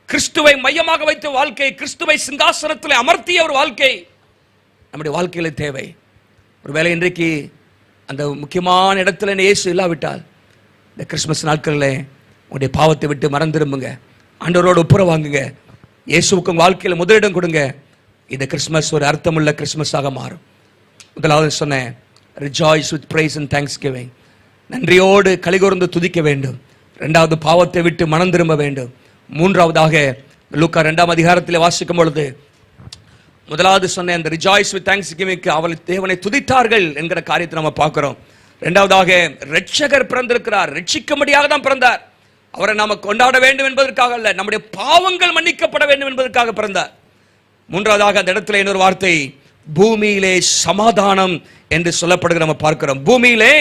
கிறிஸ்துவை மையமாக வைத்த வாழ்க்கை, கிறிஸ்துவை சிங்காசனத்தில் அமர்த்திய ஒரு வாழ்க்கை நம்முடைய வாழ்க்கையில தேவை. ஒருவேளை இன்றைக்கு அந்த முக்கியமான இடத்துல இயேசு இல்லாவிட்டால், இந்த கிறிஸ்துமஸ் நாட்களில் உங்களுடைய பாவத்தை விட்டு மனம் திரும்புங்க, ஆண்டவரோடு ஒப்புரவு வாங்குங்க, இயேசுவுக்கு உங்கள் வாழ்க்கையில் முதலிடம் கொடுங்க. இந்த கிறிஸ்துமஸ் ஒரு அர்த்தமுள்ள கிறிஸ்துமஸாக மாறும். முதலாவது சொன்னேன், rejoice with praise and thanksgiving, நன்றியோடு கலிகூர்ந்து துதிக்க வேண்டும். இரண்டாவது, பாவத்தை விட்டு மனம் திரும்ப வேண்டும். மூன்றாவதாக, லூக்கா 2ஆம் அதிகாரத்தில் வாசிக்கும் பொழுது முதலாவது சொன்ன அந்த ரிஜாய்ஸ் வித் தேங்க்ஸ்கிவிங்க்கு அவள் தேவனை துதித்தார்கள் என்கிற காரியத்தை நம்ம பார்க்கிறோம். இரண்டாவதாக, ரட்சகர் பிறந்திருக்கிறார், ரட்சிக்கும்படியாக தான் பிறந்தார். அவரை நாம கொண்டாட வேண்டும் என்பதற்காக அல்ல, நம்முடைய பாவங்கள் மன்னிக்கப்பட வேண்டும் என்பதற்காக பிறந்தார். மூன்றாவதாக அந்த இடத்துல இன்னொரு வார்த்தை, பூமியிலே சமாதானம் என்று சொல்லப்படுகிற நம்ம பார்க்கிறோம். பூமியிலே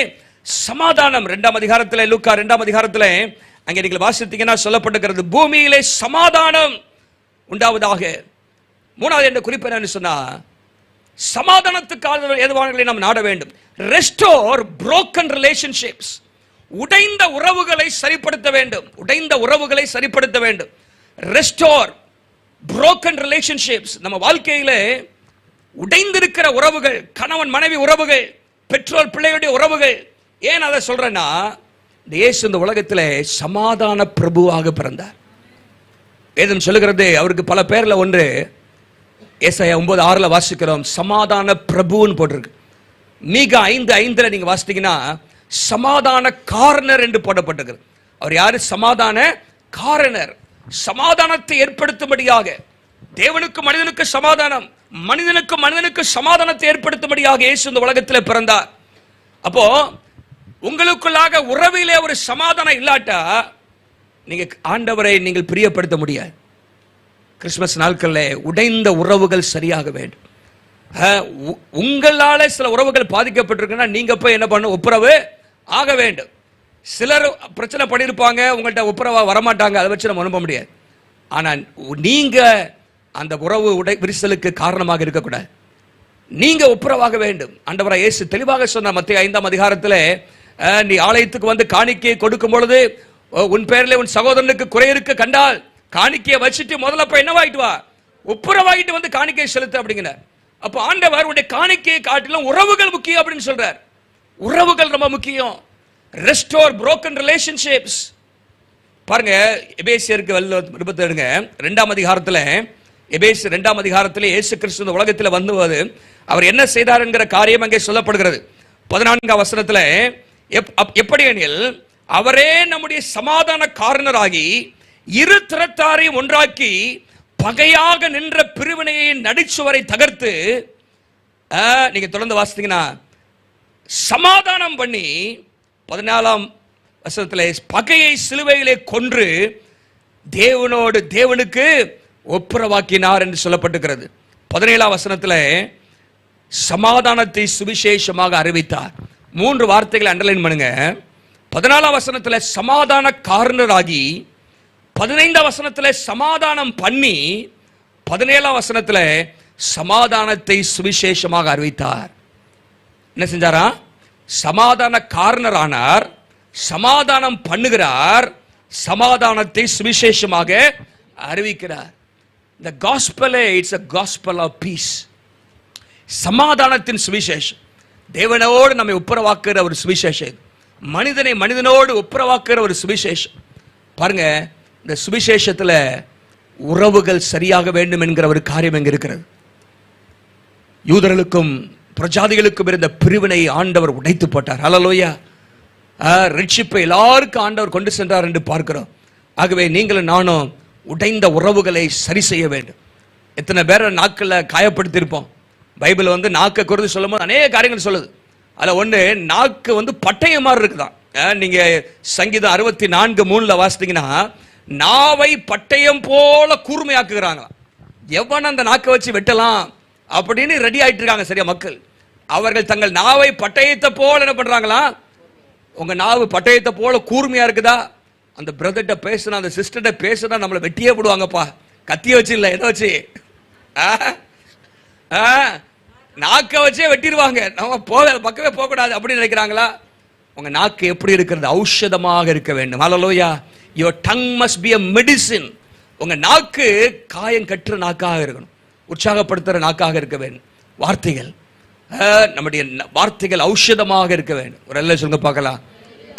சமாதானம் 2ஆம் அதிகாரத்தில், லூக்கா 2ஆம் அதிகாரத்தில் அங்கே நீங்கள் வாசித்தீங்கன்னா சொல்லப்பட்டிருக்கிறது, பூமியிலே சமாதானம் உண்டாவதாக. மூணாவது என்ற குறிப்பு என்னன்னு சொன்னா, சமாதானத்துக்காக ஏதுவானங்களை நாம் நாட வேண்டும். ரெஸ்டோர் புரோக்கன் ரிலேஷன்ஷிப்ஸ், உடைந்த உறவுகளை சரிப்படுத்த வேண்டும், உடைந்த உறவுகளை சரிப்படுத்த வேண்டும். Restore broken relationships. நம்ம வாழ்க்கையில உடைந்திருக்கிற உறவுகள், கணவன் மனைவி உறவுகள், பெற்றோர் பிள்ளைகளுடைய உறவுகள். ஏன் அதை சொல்றேன்னா, இயேசு இந்த உலகத்தில் சமாதான பிரபுவாக பிறந்தார். வேதம் சொல்லுகிறது, அவருக்கு பல பேர்ல ஒன்று. ஏசாயா 9:6 வாசிக்கிறோம், சமாதான பிரபுன்னு போட்டிருக்கு. மீகா 5:5 நீங்க வாசித்தீங்கன்னா சமாதான காரணர் என்று போடப்பட்டிருக்கிறது. அவர் யாரு? சமாதான காரணர். சமாதானத்தை ஏற்படுத்தும்படியாக, தேவனுக்கு மனிதனுக்கு சமாதானம், மனிதனுக்கு மனிதனுக்கு சமாதானத்தை ஏற்படுத்தும்படியாக இயேசு இந்த உலகத்தில் பிறந்தார். அப்போ உங்களுக்குள்ளாக உறவிலே ஒரு சமாதானம் இல்லாட்டா நீங்க ஆண்டவரை நீங்கள் பிரியப்படுத்த முடியாது. கிறிஸ்துமஸ் நாட்களில் உடைந்த உறவுகள் சரியாக வேண்டும். உங்களால சில உறவுகள் பாதிக்கப்பட்டிருக்குன்னா நீங்க போய் என்ன பண்ண, ஒப்புரவு ஆக வேண்டும். சிலர் பிரச்சனை பண்ணியிருப்பாங்க, உங்கள்கிட்ட ஒப்புரவா வரமாட்டாங்க, அதை வச்சு நம்ம அனுப்ப முடியாது. ஆனால் நீங்க அந்த உறவு விரிசலுக்கு காரணமாக இருக்கக்கூடாது, நீங்க ஒப்புரவாக வேண்டும். ஆண்டவராய் இயேசு தெளிவாக சொன்ன மத்தேயு 5ஆம் அதிகாரத்தில், நீ ஆலயத்துக்கு வந்து காணிக்கையை கொடுக்கும் பொழுது உன் பேரில் உன் சகோதரனுக்கு குறை இருக்க கண்டால் காணிக்கையை வச்சுட்டு முதல்ல போய் என்னவாயிட்டு வா, ஒப்புரவாகிட்டு வந்து காணிக்கையை செலுத்த அப்படிங்கிறார். அப்போ ஆண்டவர் உடைய காணிக்கையை காட்டிலும் உறவுகள் முக்கியம் அப்படின்னு சொல்றார். உறவுகள் ரொம்ப முக்கியம். Restore broken relationships. பாருங்க, எபேசியருக்கு 2ஆம் அதிகாரத்தில், எபேசியர் 2ஆம் அதிகாரத்தில் இயேசு கிறிஸ்து இந்த உலகத்தில் வந்தபோது அவர் என்ன செய்தார் என்கிற காரியம் அங்கே சொல்லப்படுகிறது. 14ஆம் வசனத்தில், எப்படி எனில் அவரே நம்முடைய சமாதான காரணராகி இரு திறத்தாரையும் ஒன்றாக்கி பகையாக நின்ற பிரிவினையை நடிச்சுவரை தகர்த்து, நீங்க தொடர்ந்து வாசித்தீங்கன்னா சமாதானம் பண்ணி, 14ஆம் வசனத்தில் பகையை சிலுவையிலே கொன்று தேவனுக்கு ஒப்புரவாக்கினார் என்று சொல்லப்பட்டிருக்கிறது. 17ஆம் வசனத்தில் சமாதானத்தை சுவிசேஷமாக அறிவித்தார். 3 வார்த்தைகளை அண்டர்லைன் பண்ணுங்க. 14ஆம் வசனத்தில் சமாதான காரணராகி, 15ஆம் வசனத்தில் சமாதானம் பண்ணி, 17ஆம் வசனத்தில் சமாதானத்தை சுவிசேஷமாக அறிவித்தார். என்ன செஞ்சாரா? சமாதான காரணரானார், சமாதானம் பண்ணுகிறார், சமாதானத்தை சுவிசேஷமாக அறிவிக்கிறார். The gospel, it's a gospel of peace. சமாதானத்தின் சுவிசேஷம், தேவனோடு நம்மை ஒப்புரவாக்குற ஒரு சுவிசேஷம், மனிதனை மனிதனோடு ஒப்புரவாக்குற ஒரு சுவிசேஷம். பாருங்க, இந்த சுவிசேஷத்தில் உறவுகள் சரியாக வேண்டும் என்கிற ஒரு காரியம் எங்க இருக்கிறது. யூதர்களுக்கும் பிரஜாதிகளுக்கும் இருந்த பிரிவினை ஆண்டவர் உடைத்து போட்டார். ஹல்லேலூயா. ரட்சிப்பை எல்லாருக்கும் ஆண்டவர் கொண்டு சென்றார் என்று பார்க்கிறோம். ஆகவே நீங்களும் நானும் உடைந்த உறவுகளை சரி செய்ய வேண்டும். எத்தனை பேரை நாக்கில் காயப்படுத்தியிருப்போம். பைபிள் நாக்கை குறித்து சொல்லும் போது அநேக காரியங்கள் சொல்லுது. அதில் ஒன்று, நாக்கு பட்டயம் மாதிரி இருக்குதான். நீங்க சங்கீதம் 64:3 வாசித்தீங்கன்னா, நாவை பட்டயம் போல கூர்மையாக்குகிறாங்க. எவன் அந்த நாக்கை வச்சு வெட்டலாம், அப்படின்னு ரெடி ஆயிட்டு இருக்காங்க சரியா மக்கள். அவர்கள் தங்கள் நாவை பட்டயத்தை போல என்ன பண்றாங்களா? உங்க நாவு பட்டயத்தை போல கூர்மையா இருக்குதா? அந்த பிரதர்கிட்ட பேசுனா, அந்த சிஸ்டர்கிட்ட பேசுனா நம்மளை வெட்டியே போடுவாங்கப்பா. கத்திய வச்சு இல்லை, எதை வச்சு? நாக்க வச்சே வெட்டிடுவாங்க. நம்ம பக்கமே போகக்கூடாது அப்படின்னு நினைக்கிறாங்களா? உங்க நாக்கு எப்படி இருக்கிறது? ஔஷதமாக இருக்க வேண்டும். ஹல்லேலூயா. Your tongue must be a medicine. உங்க நாக்கு காயம் கட்டுற நாக்காக இருக்கணும், உற்சாகப்படுத்துற நாக்காக இருக்க வேண்டும். வார்த்தைகள், நம்முடைய வார்த்தைகள் ஔஷதமாக இருக்க வேண்டும். ஒரு எல்லாம் சொல்லுங்க பார்க்கலாம்.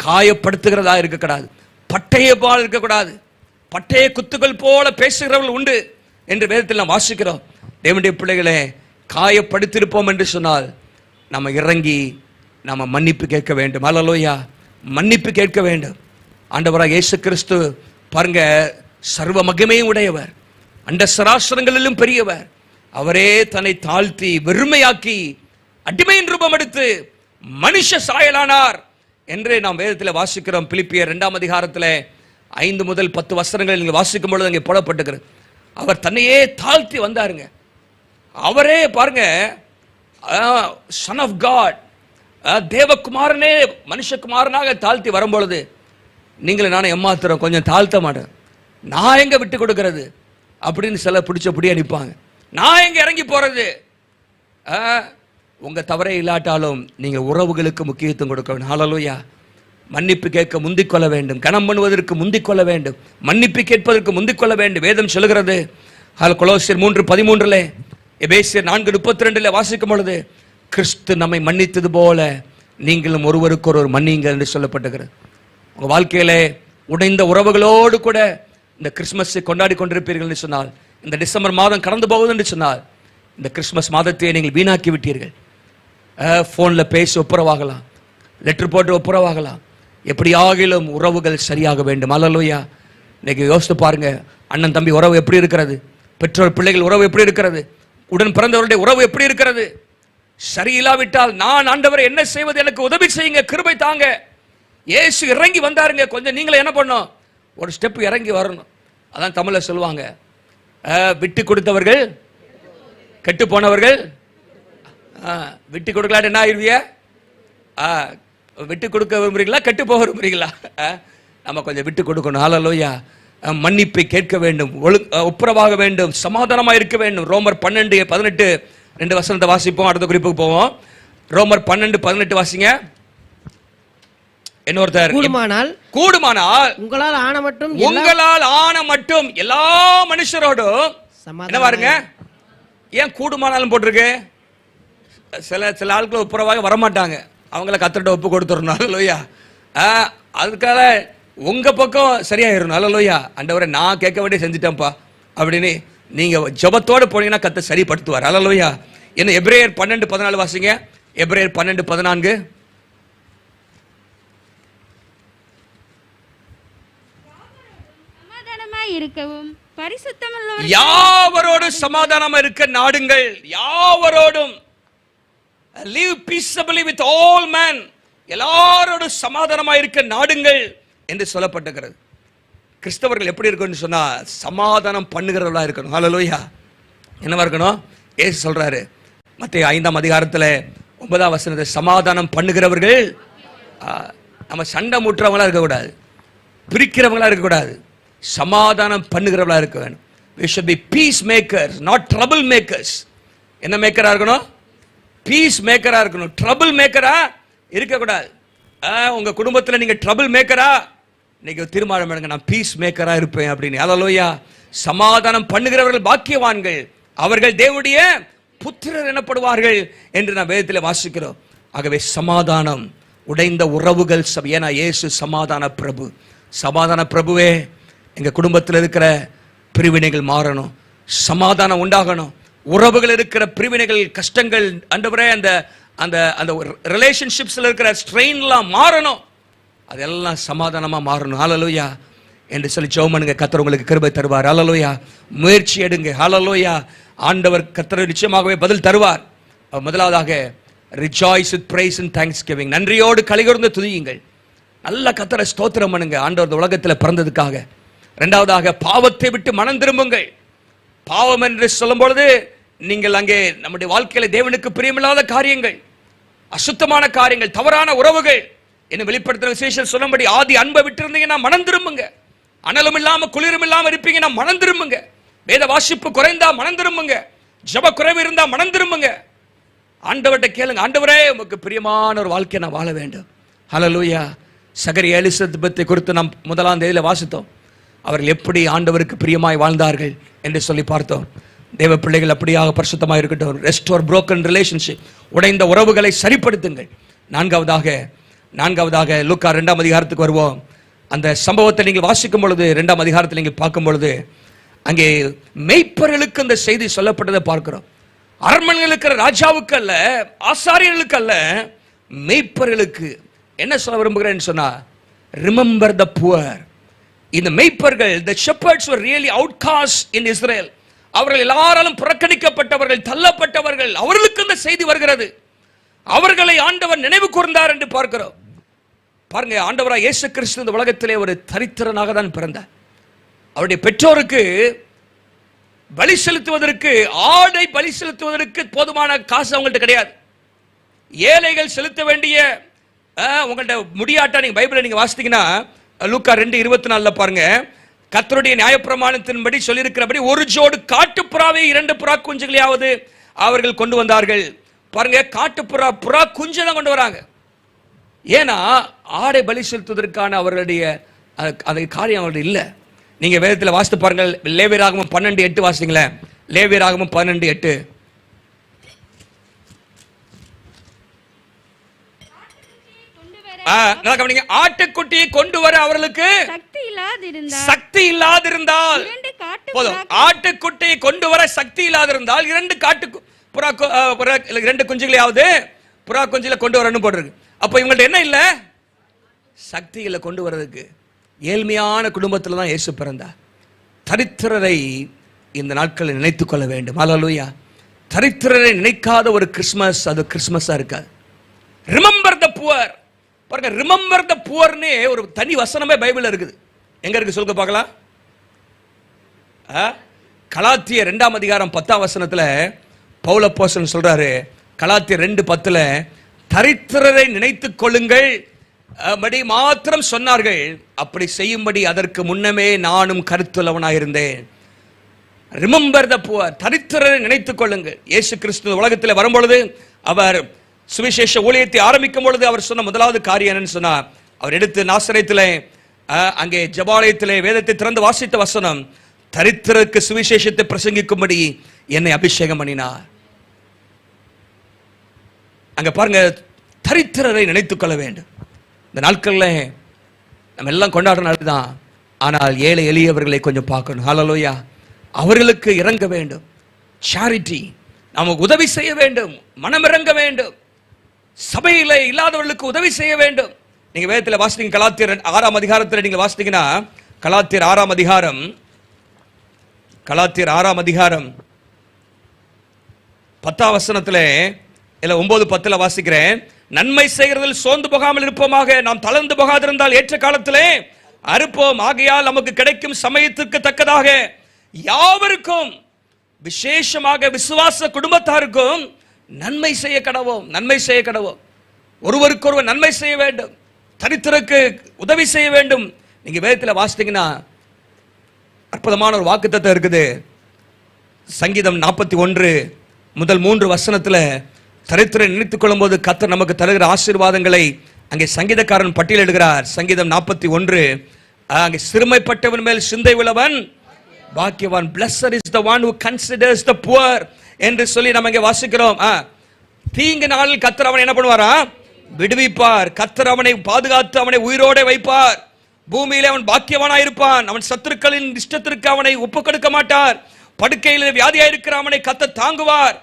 காயப்படுத்துகிறதா இருக்கக்கூடாது, பட்டய போல இருக்கக்கூடாது. பட்டய குத்துக்கள் போல பேசுகிறவர்கள் உண்டு என்று வேதத்தில் நாம் வாசிக்கிறோம். தேவனுடைய பிள்ளைகளே, காயப்படுத்திருப்போம் என்று சொன்னால் நம்ம இறங்கி நம்ம மன்னிப்பு கேட்க வேண்டும். ஹல்லேலூயா. மன்னிப்பு கேட்க வேண்டும். ஆண்டவராக இயேசு கிறிஸ்து பாருங்க, சர்வ மகிமையும் உடையவர், அண்ட சராசரங்களிலும் பெரியவர். அவரே தன்னை தாழ்த்தி வெறுமையாக்கி அடிமையின் ரூபம் எடுத்து மனுஷ சாயலானார் என்று நாம் வேதத்தில் வாசிக்கிறோம். பிலிப்பியர் 2ஆம் அதிகாரத்தில் 5 முதல் 10 வசனங்கள் நீங்கள் வாசிக்கும் பொழுது அங்கே போடப்பட்டுகிறது. அவர் தன்னையே தாழ்த்தி வந்தாருங்க. அவரே பாருங்க, சன் ஆஃப் காட், தேவகுமாரனே மனுஷகுமாரனாக தாழ்த்தி வரும்பொழுது நீங்களும் நானும் ஏமாத்துறோம், கொஞ்சம் தாழ்த்த மாட்டேன், நான் எங்க விட்டு கொடுக்கிறது அப்படின்னு சில பிடிச்சபடியே நிற்பாங்க. நான் எங்க இறங்கி போறது? உங்க தவறே இல்லாட்டாலும் நீங்க உறவுகளுக்கு முக்கியத்துவம் கொடுக்க வேண்டும். ஹல்லேலூயா. மன்னிப்பு கேட்க முந்திக்கொள்ள வேண்டும், கனம் பண்ணுவதற்கு முந்திக்கொள்ள வேண்டும், மன்னிப்பு கேட்பதற்கு முந்திக்கொள்ள வேண்டும். வேதம் சொல்லுகிறது, கொலோசியர் 3:13, எபேசியர் 4:32 வாசிக்கும் பொழுது, கிறிஸ்து நம்மை மன்னித்தது போல நீங்களும் ஒருவருக்கு ஒருவர் மன்னிங்கள் என்று சொல்லப்பட்டுகிறது. உங்க வாழ்க்கையில உடைந்த உறவுகளோடு கூட இந்த கிறிஸ்துமஸை கொண்டாடி கொண்டிருப்பீர்கள் என்று சொன்னால், இந்த டிசம்பர் மாதம் கடந்து போகுது என்று சொன்னால், இந்த கிறிஸ்துமஸ் மாதத்தை நீங்கள் வீணாக்கி விட்டீர்கள். போன்ல பேசி ஒப்புரவாகலாம், லெட்டர் போட்டு ஒப்புரவாகலாம், எப்படி ஆகிலும் உறவுகள் சரியாக வேண்டும். ஹல்லேலூயா. இன்னைக்கு யோசித்து பாருங்க, அண்ணன் தம்பி உறவு எப்படி இருக்கிறது? பெற்றோர் பிள்ளைகள் உறவு எப்படி இருக்கிறது? உடன் பிறந்தவருடைய உறவு எப்படி இருக்கிறது? சரியில்லாவிட்டால் நான் ஆண்டவரை என்ன செய்வது, எனக்கு உதவி செய்யுங்க, கிருபை தாங்க. இயேசு இறங்கி வந்தாருங்க. கொஞ்சம் நீங்களே என்ன பண்ணணும்? ஒரு ஸ்டெப் இறங்கி வரணும். அதான் தமிழ்ல சொல்லுவாங்க, விட்டு கொடுத்தவர்கள் கெட்டு போனவர்கள். விட்டு கொடுக்கலாட்டு என்ன ஆயிருவிய? விட்டு கொடுக்க விரும்புறீங்களா, கெட்டு போக விரும்புறீங்களா? நம்ம கொஞ்சம் விட்டு கொடுக்கணும். ஹல்லேலூயா. மன்னிப்பை கேட்க வேண்டும், ஒப்புரவாக வேண்டும், சமாதானமாக இருக்க வேண்டும். ரோமர் 12:18 2 வசனத்தை வாசிப்போம், அடுத்த குறிப்புக்கு போவோம். ரோமர் 12:18 வாசிங்க. இன்னொருத்தர், கூடுமானால் உங்களால் ஆன மட்டும் எல்லா மனுஷரோடும் என்ன பாருங்க, ஏன் கூடுமானாலும் போட்டிருக்கு? சில ஆட்கள் ஒப்புரவாக வரமாட்டாங்க, அவங்கள கர்த்தர்ட்ட ஒப்பு கொடுத்துடணும். ஹல்லேலூயா. அதுக்காக உங்க பக்கம் சரியாயிரும். ஹல்லேலூயா. ஆண்டவரே, நான் கேட்க வேண்டிய செஞ்சுட்டேன்ப்பா அப்படின்னு நீங்க ஜெபத்தோட போனீங்கன்னா கர்த்தர் சரிப்படுத்துவார். ஹல்லேலூயா. என்ன எபிரேயர் 12:14 வாசிங்க. எபிரேயர் 12:14.
இருக்கவும்
யாவரோடு சமாதானமா இருக்க நாடுங்கள். யாவரோடும் live peaceably with all men. எல்லாரோடு சமாதானமா இருக்க நாடுங்கள் என்று சொல்லப்பட்டிருக்கிறது. கிறிஸ்தவர்கள் எப்படி இருக்கணும்னு சொன்னா, சமாதானம் பண்ணுகிறவர்களா இருக்கணும். ஹல்லேலூயா. என்னவா இருக்கணும்? இயேசு சொல்றாரு மத்தேயு 5ஆம் அதிகாரத்துல 9ஆம் வசனத்தை, சமாதானம் பண்ணுகிறவர்கள். நம்ம சண்டை மூட்டுறவங்களா இருக்கக்கூடாது, பிரிக்கிறவங்களா இருக்கக்கூடாது, சமாதானம் பண்ணுகிறவர்களா இருக்க வேண்டும். we should be peace makers, not trouble makers. என்ன மேக்கரா இருக்கணும்? பீஸ் மேக்கரா இருக்கணும், ட்ரபிள் மேக்கரா இருக்கக்கூடாது. உங்க குடும்பத்தில் நீங்க ட்ரபிள் மேக்கரா, இன்னைக்கு தீர்மானம் எடுங்க, நான் பீஸ் மேக்கரா இருப்பேன் அப்படின்னு. ஹல்லேலூயா. சமாதானம் பண்ணுகிறவர்கள் பாக்கியவான்கள், அவர்கள் தேவனுடைய புத்திரர் எனப்படுவார்கள் என்று நான் வேதத்தில் வாசிக்கிறோம். ஆகவே சமாதானம், உடைந்த உறவுகள், ஏன்னா இயேசு சமாதான பிரபு. சமாதான பிரபுவே, எங்க குடும்பத்தில் இருக்கிற பிரிவினைகள் மாறணும், சமாதானம் உண்டாகணும். உறவுகள் இருக்கிற பிரிவினைகள், கஷ்டங்கள், ஆண்டவரே, அந்த அந்த அந்த ரிலேஷன்ஷிப்ஸ்ல இருக்கிற ஸ்ட்ரெயின்லாம் மாறணும், அதெல்லாம் சமாதானமா மாறணும். ஹல்லேலூயா என்று சொல்லி ஜெபம் பண்ணுங்க. கர்த்தர் உங்களுக்கு கிருபை தருவார். ஹல்லேலூயா. முயற்சி எடுங்க. ஹல்லேலூயா. ஆண்டவர் கர்த்தர் நிச்சயமாகவே பதில் தருவார். முதலாவதாக rejoice with praise and thanksgiving, நன்றியோடு களிகூர்ந்து துதியுங்கள். நல்ல கர்த்தரை ஸ்தோத்திரம் பண்ணுங்க, ஆண்டவர் உலகத்தில் பிறந்ததுக்காக. இரண்டாவதாக பாவத்தை விட்டு மனம் திரும்புங்கள். பாவம் என்று சொல்லும் பொழுது நீங்கள் அங்கே நம்முடைய வாழ்க்கையில தேவனுக்கு பிரியமில்லாத காரியங்கள், அசுத்தமான காரியங்கள், தவறான உறவுகள் என்ன வெளிப்படுத்துற விசேஷம் சொன்னபடி ஆதி அன்பை விட்டு இருந்தீங்கன்னா மனம் திரும்புங்க. அனலும் இல்லாம குளிரும் இல்லாம இருப்பீங்கன்னா மனம் திரும்புங்க. வேத வாசிப்பு குறைந்தா மனம் திரும்புங்க. ஜப குறைவு இருந்தா மனம் திரும்புங்க. ஆண்டவர்கிட்ட கேளுங்க, ஆண்டவரே உமக்கு பிரியமான ஒரு வாழ்க்கையை நான் வாழ வேண்டும். ஹல்லேலூயா. சகரியா எலிசபெத்தை குறித்து நாம் முதலாம் தேதியில வாசித்தோம். அவர்கள் எப்படி ஆண்டவருக்கு பிரியமாய் வாழ்ந்தார்கள் என்று சொல்லி பார்த்தோம். தேவ பிள்ளைகள் அப்படியாக பரிசுத்தமாக இருக்கட்டும். ரெஸ்டோர் புரோக்கன் ரிலேஷன்ஷிப், உடைந்த உறவுகளை சரிப்படுத்துங்கள். நான்காவதாக லூக்கா 2ஆம் அதிகாரத்துக்கு வருவோம். அந்த சம்பவத்தை நீங்கள் வாசிக்கும் பொழுது 2ஆம் அதிகாரத்தில் நீங்கள் பார்க்கும் பொழுது அங்கே மெய்ப்பர்களுக்கு அந்த செய்தி சொல்லப்பட்டதை பார்க்கிறோம். அரண்மனையில் இருக்கிற ராஜாவுக்கு அல்ல, ஆசாரியர்களுக்கு அல்ல, மெய்ப்பர்களுக்கு. என்ன சொல்ல விரும்புகிறேன்னு சொன்னா, ரிமெம்பர் த புவர். இந்த மெய்ப்பர்கள், the shepherds were really outcasts in Israel. அவர்கள் எல்லாராலும் புறக்கணிக்கப்பட்டவர்கள், தள்ளப்பட்டவர்கள். அவர்களுக்கு இந்த செய்தி வருகிறது. அவர்களை ஆண்டவர் நினைவு கூர்ந்தார் என்று பார்க்கிறோம். பாருங்க, ஆண்டவராக இயேசு கிறிஸ்து இந்த உலகத்திலே ஒரு தரித்திரனாக தான் பிறந்தார். அவருடைய பெற்றோருக்கு பலி செலுத்துவதற்கு, ஆடை பலி செலுத்துவதற்கு போதுமான காசு அவங்கள்ட்ட கிடையாது. ஏழைகள் செலுத்த வேண்டிய உங்கள்ட்ட முடியாட்டா நீங்க பைபிளை நீங்க வாசித்தீங்கன்னா லூக்கா 2:24 பாருங்க, கர்த்தருடைய நியாயப்பிரமாணத்தின்படி சொல்லியிருக்கிறபடி ஒரு ஜோடு காட்டுப்புறாவை 2 புறா குஞ்சுகளையாவது அவர்கள் கொண்டு வந்தார்கள். பாருங்க, புறா குஞ்சு தான் கொண்டு வராங்க. ஏன்னா ஆடை பலி செலுத்துவதற்கான அவர்களுடைய அந்த காரியம் அவர்கள் இல்லை. நீங்க வேதத்தில் வாசித்து பாருங்கள். லேவியராகமம் 12:8 வாசிங்களேன். லேவியராகமம் 12:8. ஆட்டுக்குட்டியை கொண்டு வர அவர்களுக்கு சக்தி இல்லாதிருந்தால் போதும். ஆட்டுக்குட்டியை கொண்டு வர சக்தி இல்லாதிருந்தால் 2 குஞ்சுகளையாவது புறா குஞ்சுல கொண்டு வரணும் போட்டிருக்கு. அப்ப இவங்கள்ட்ட என்ன இல்ல? சக்தி இல்ல கொண்டு வரதுக்கு. ஏழ்மையான குடும்பத்தில் தான் இயேசு பிறந்தார். தரித்திரரை இந்த நாட்களில் நினைத்துக் கொள்ள வேண்டும். ஹல்லேலூயா. தரித்திரரை நினைக்காத ஒரு கிறிஸ்மஸ் அது கிறிஸ்மஸா இருக்காது. Remember the poor. பாருங்க, ரிமெம்பர் த புவர்னே ஒரு தனி வசனமே பைபிள்ல இருக்குது. எங்க இருக்கு சொல்லுங்க பார்க்கலாம். கலாத்தியர் 2ஆம் அதிகாரம் 10ஆம் வசனத்துல பவுல் அப்போஸ்தலன் சொல்றாரு, கலாத்தியர் 2:10, தரித்திரரை நினைத்துக் கொள்ளுங்கள் படி மாத்திரம் சொன்னார்கள், அப்படி செய்யும்படி அதற்கு முன்னமே நானும் கருத்துள்ளவனாயிருந்தேன். Remember the poor. தரித்திரரை நினைத்துக் கொள்ளுங்கள். இயேசு கிறிஸ்து உலகத்தில் வரும்பொழுது, அவர் சுவிசேஷ ஊழியத்தை ஆரம்பிக்கும் பொழுது அவர் சொன்ன முதலாவது காரியம் என்னன்னு சொன்னா, அவர் எடுத்து நாசரேத்திலே அங்கே ஜெபாலயத்திலே வேதத்தை திறந்து வாசித்த வசனம், தரித்திரருக்கு சுவிசேஷத்தை பிரசங்கிக்கும்படி என்னை அபிஷேகம் பண்ணினார். அங்க பாருங்க, தரித்திரரை நினைத்துக் கொள்ள வேண்டும். இந்த நாட்கள்ல நம்ம எல்லாம் கொண்டாடுற நாள் தான். ஆனால் ஏழை எளியவர்களை கொஞ்சம் பார்க்கணும். ஹல்லேலூயா. அவர்களுக்கு இறங்க வேண்டும். சேரிட்டி, நமக்கு உதவி செய்ய வேண்டும், மனமிறங்க வேண்டும். சபையில இல்லாதவர்களுக்கு உதவி செய்ய வேண்டும். நீங்க வேதத்தில் வாசித்தீங்க, கலாத்தியர் 6ஆம் அதிகாரத்தில் நீங்க வாசித்தீங்கன்னா, கலாத்தியர் 6ஆம் அதிகாரம் 10ஆம் வசனத்திலே 9:10 வாசிக்கிறேன். நன்மை செய்கிறதில் சோர்ந்து போகாமல் இருப்போமாக, நாம் தளர்ந்து போகாதிருந்தால் ஏற்ற காலத்திலே அறுப்போம். ஆகையால் நமக்கு கிடைக்கும் சமயத்திற்கு தக்கதாக யாவருக்கும், விசேஷமாக விசுவாச குடும்பத்தாருக்கும் நன்மை செய்ய கடவோம். நன்மை செய்ய கடவோம். ஒருவருக்கொருவர் நன்மை செய்ய வேண்டும். தரித்திரருக்கு உதவி செய்ய வேண்டும். நீங்க வேதத்தில் வாசித்தீங்கன்னா அற்புதமான ஒரு வாக்குத்தத்தம் இருக்குது. சங்கீதம் 41 முதல் 3 வசனத்துல தரித்திரை நினைத்துக் கொள்ளும் போது கர்த்தர் நமக்கு தருகிற ஆசீர்வாதங்களை அங்கே சங்கீதக்காரன் பட்டியலிடுகிறார். சங்கீதம் 41 அங்கே சிறுமைப்பட்டவன் மேல் சிந்தை உள்ளவன் பாக்கியவான். Blessed is the one who considers the poor என்று சொல்லி நம்ம இங்கே வாசிக்கிறோம். தீங்கு நாளில் கர்த்தர் அவனை என்ன பண்ணுவாரா? விடுவிப்பார். கர்த்தர் அவனை பாதுகாத்து அவனை உயிரோட வைப்பார். பூமியிலே அவன் பாக்கியவானாயிருப்பான். அவன் சத்துருக்களின் இஷ்டத்திற்கு அவனை ஒப்பு கொடுக்க மாட்டார். படுக்கையில் வியாதியாயிருக்கிற அவனை கர்த்தர் தாங்குவார்.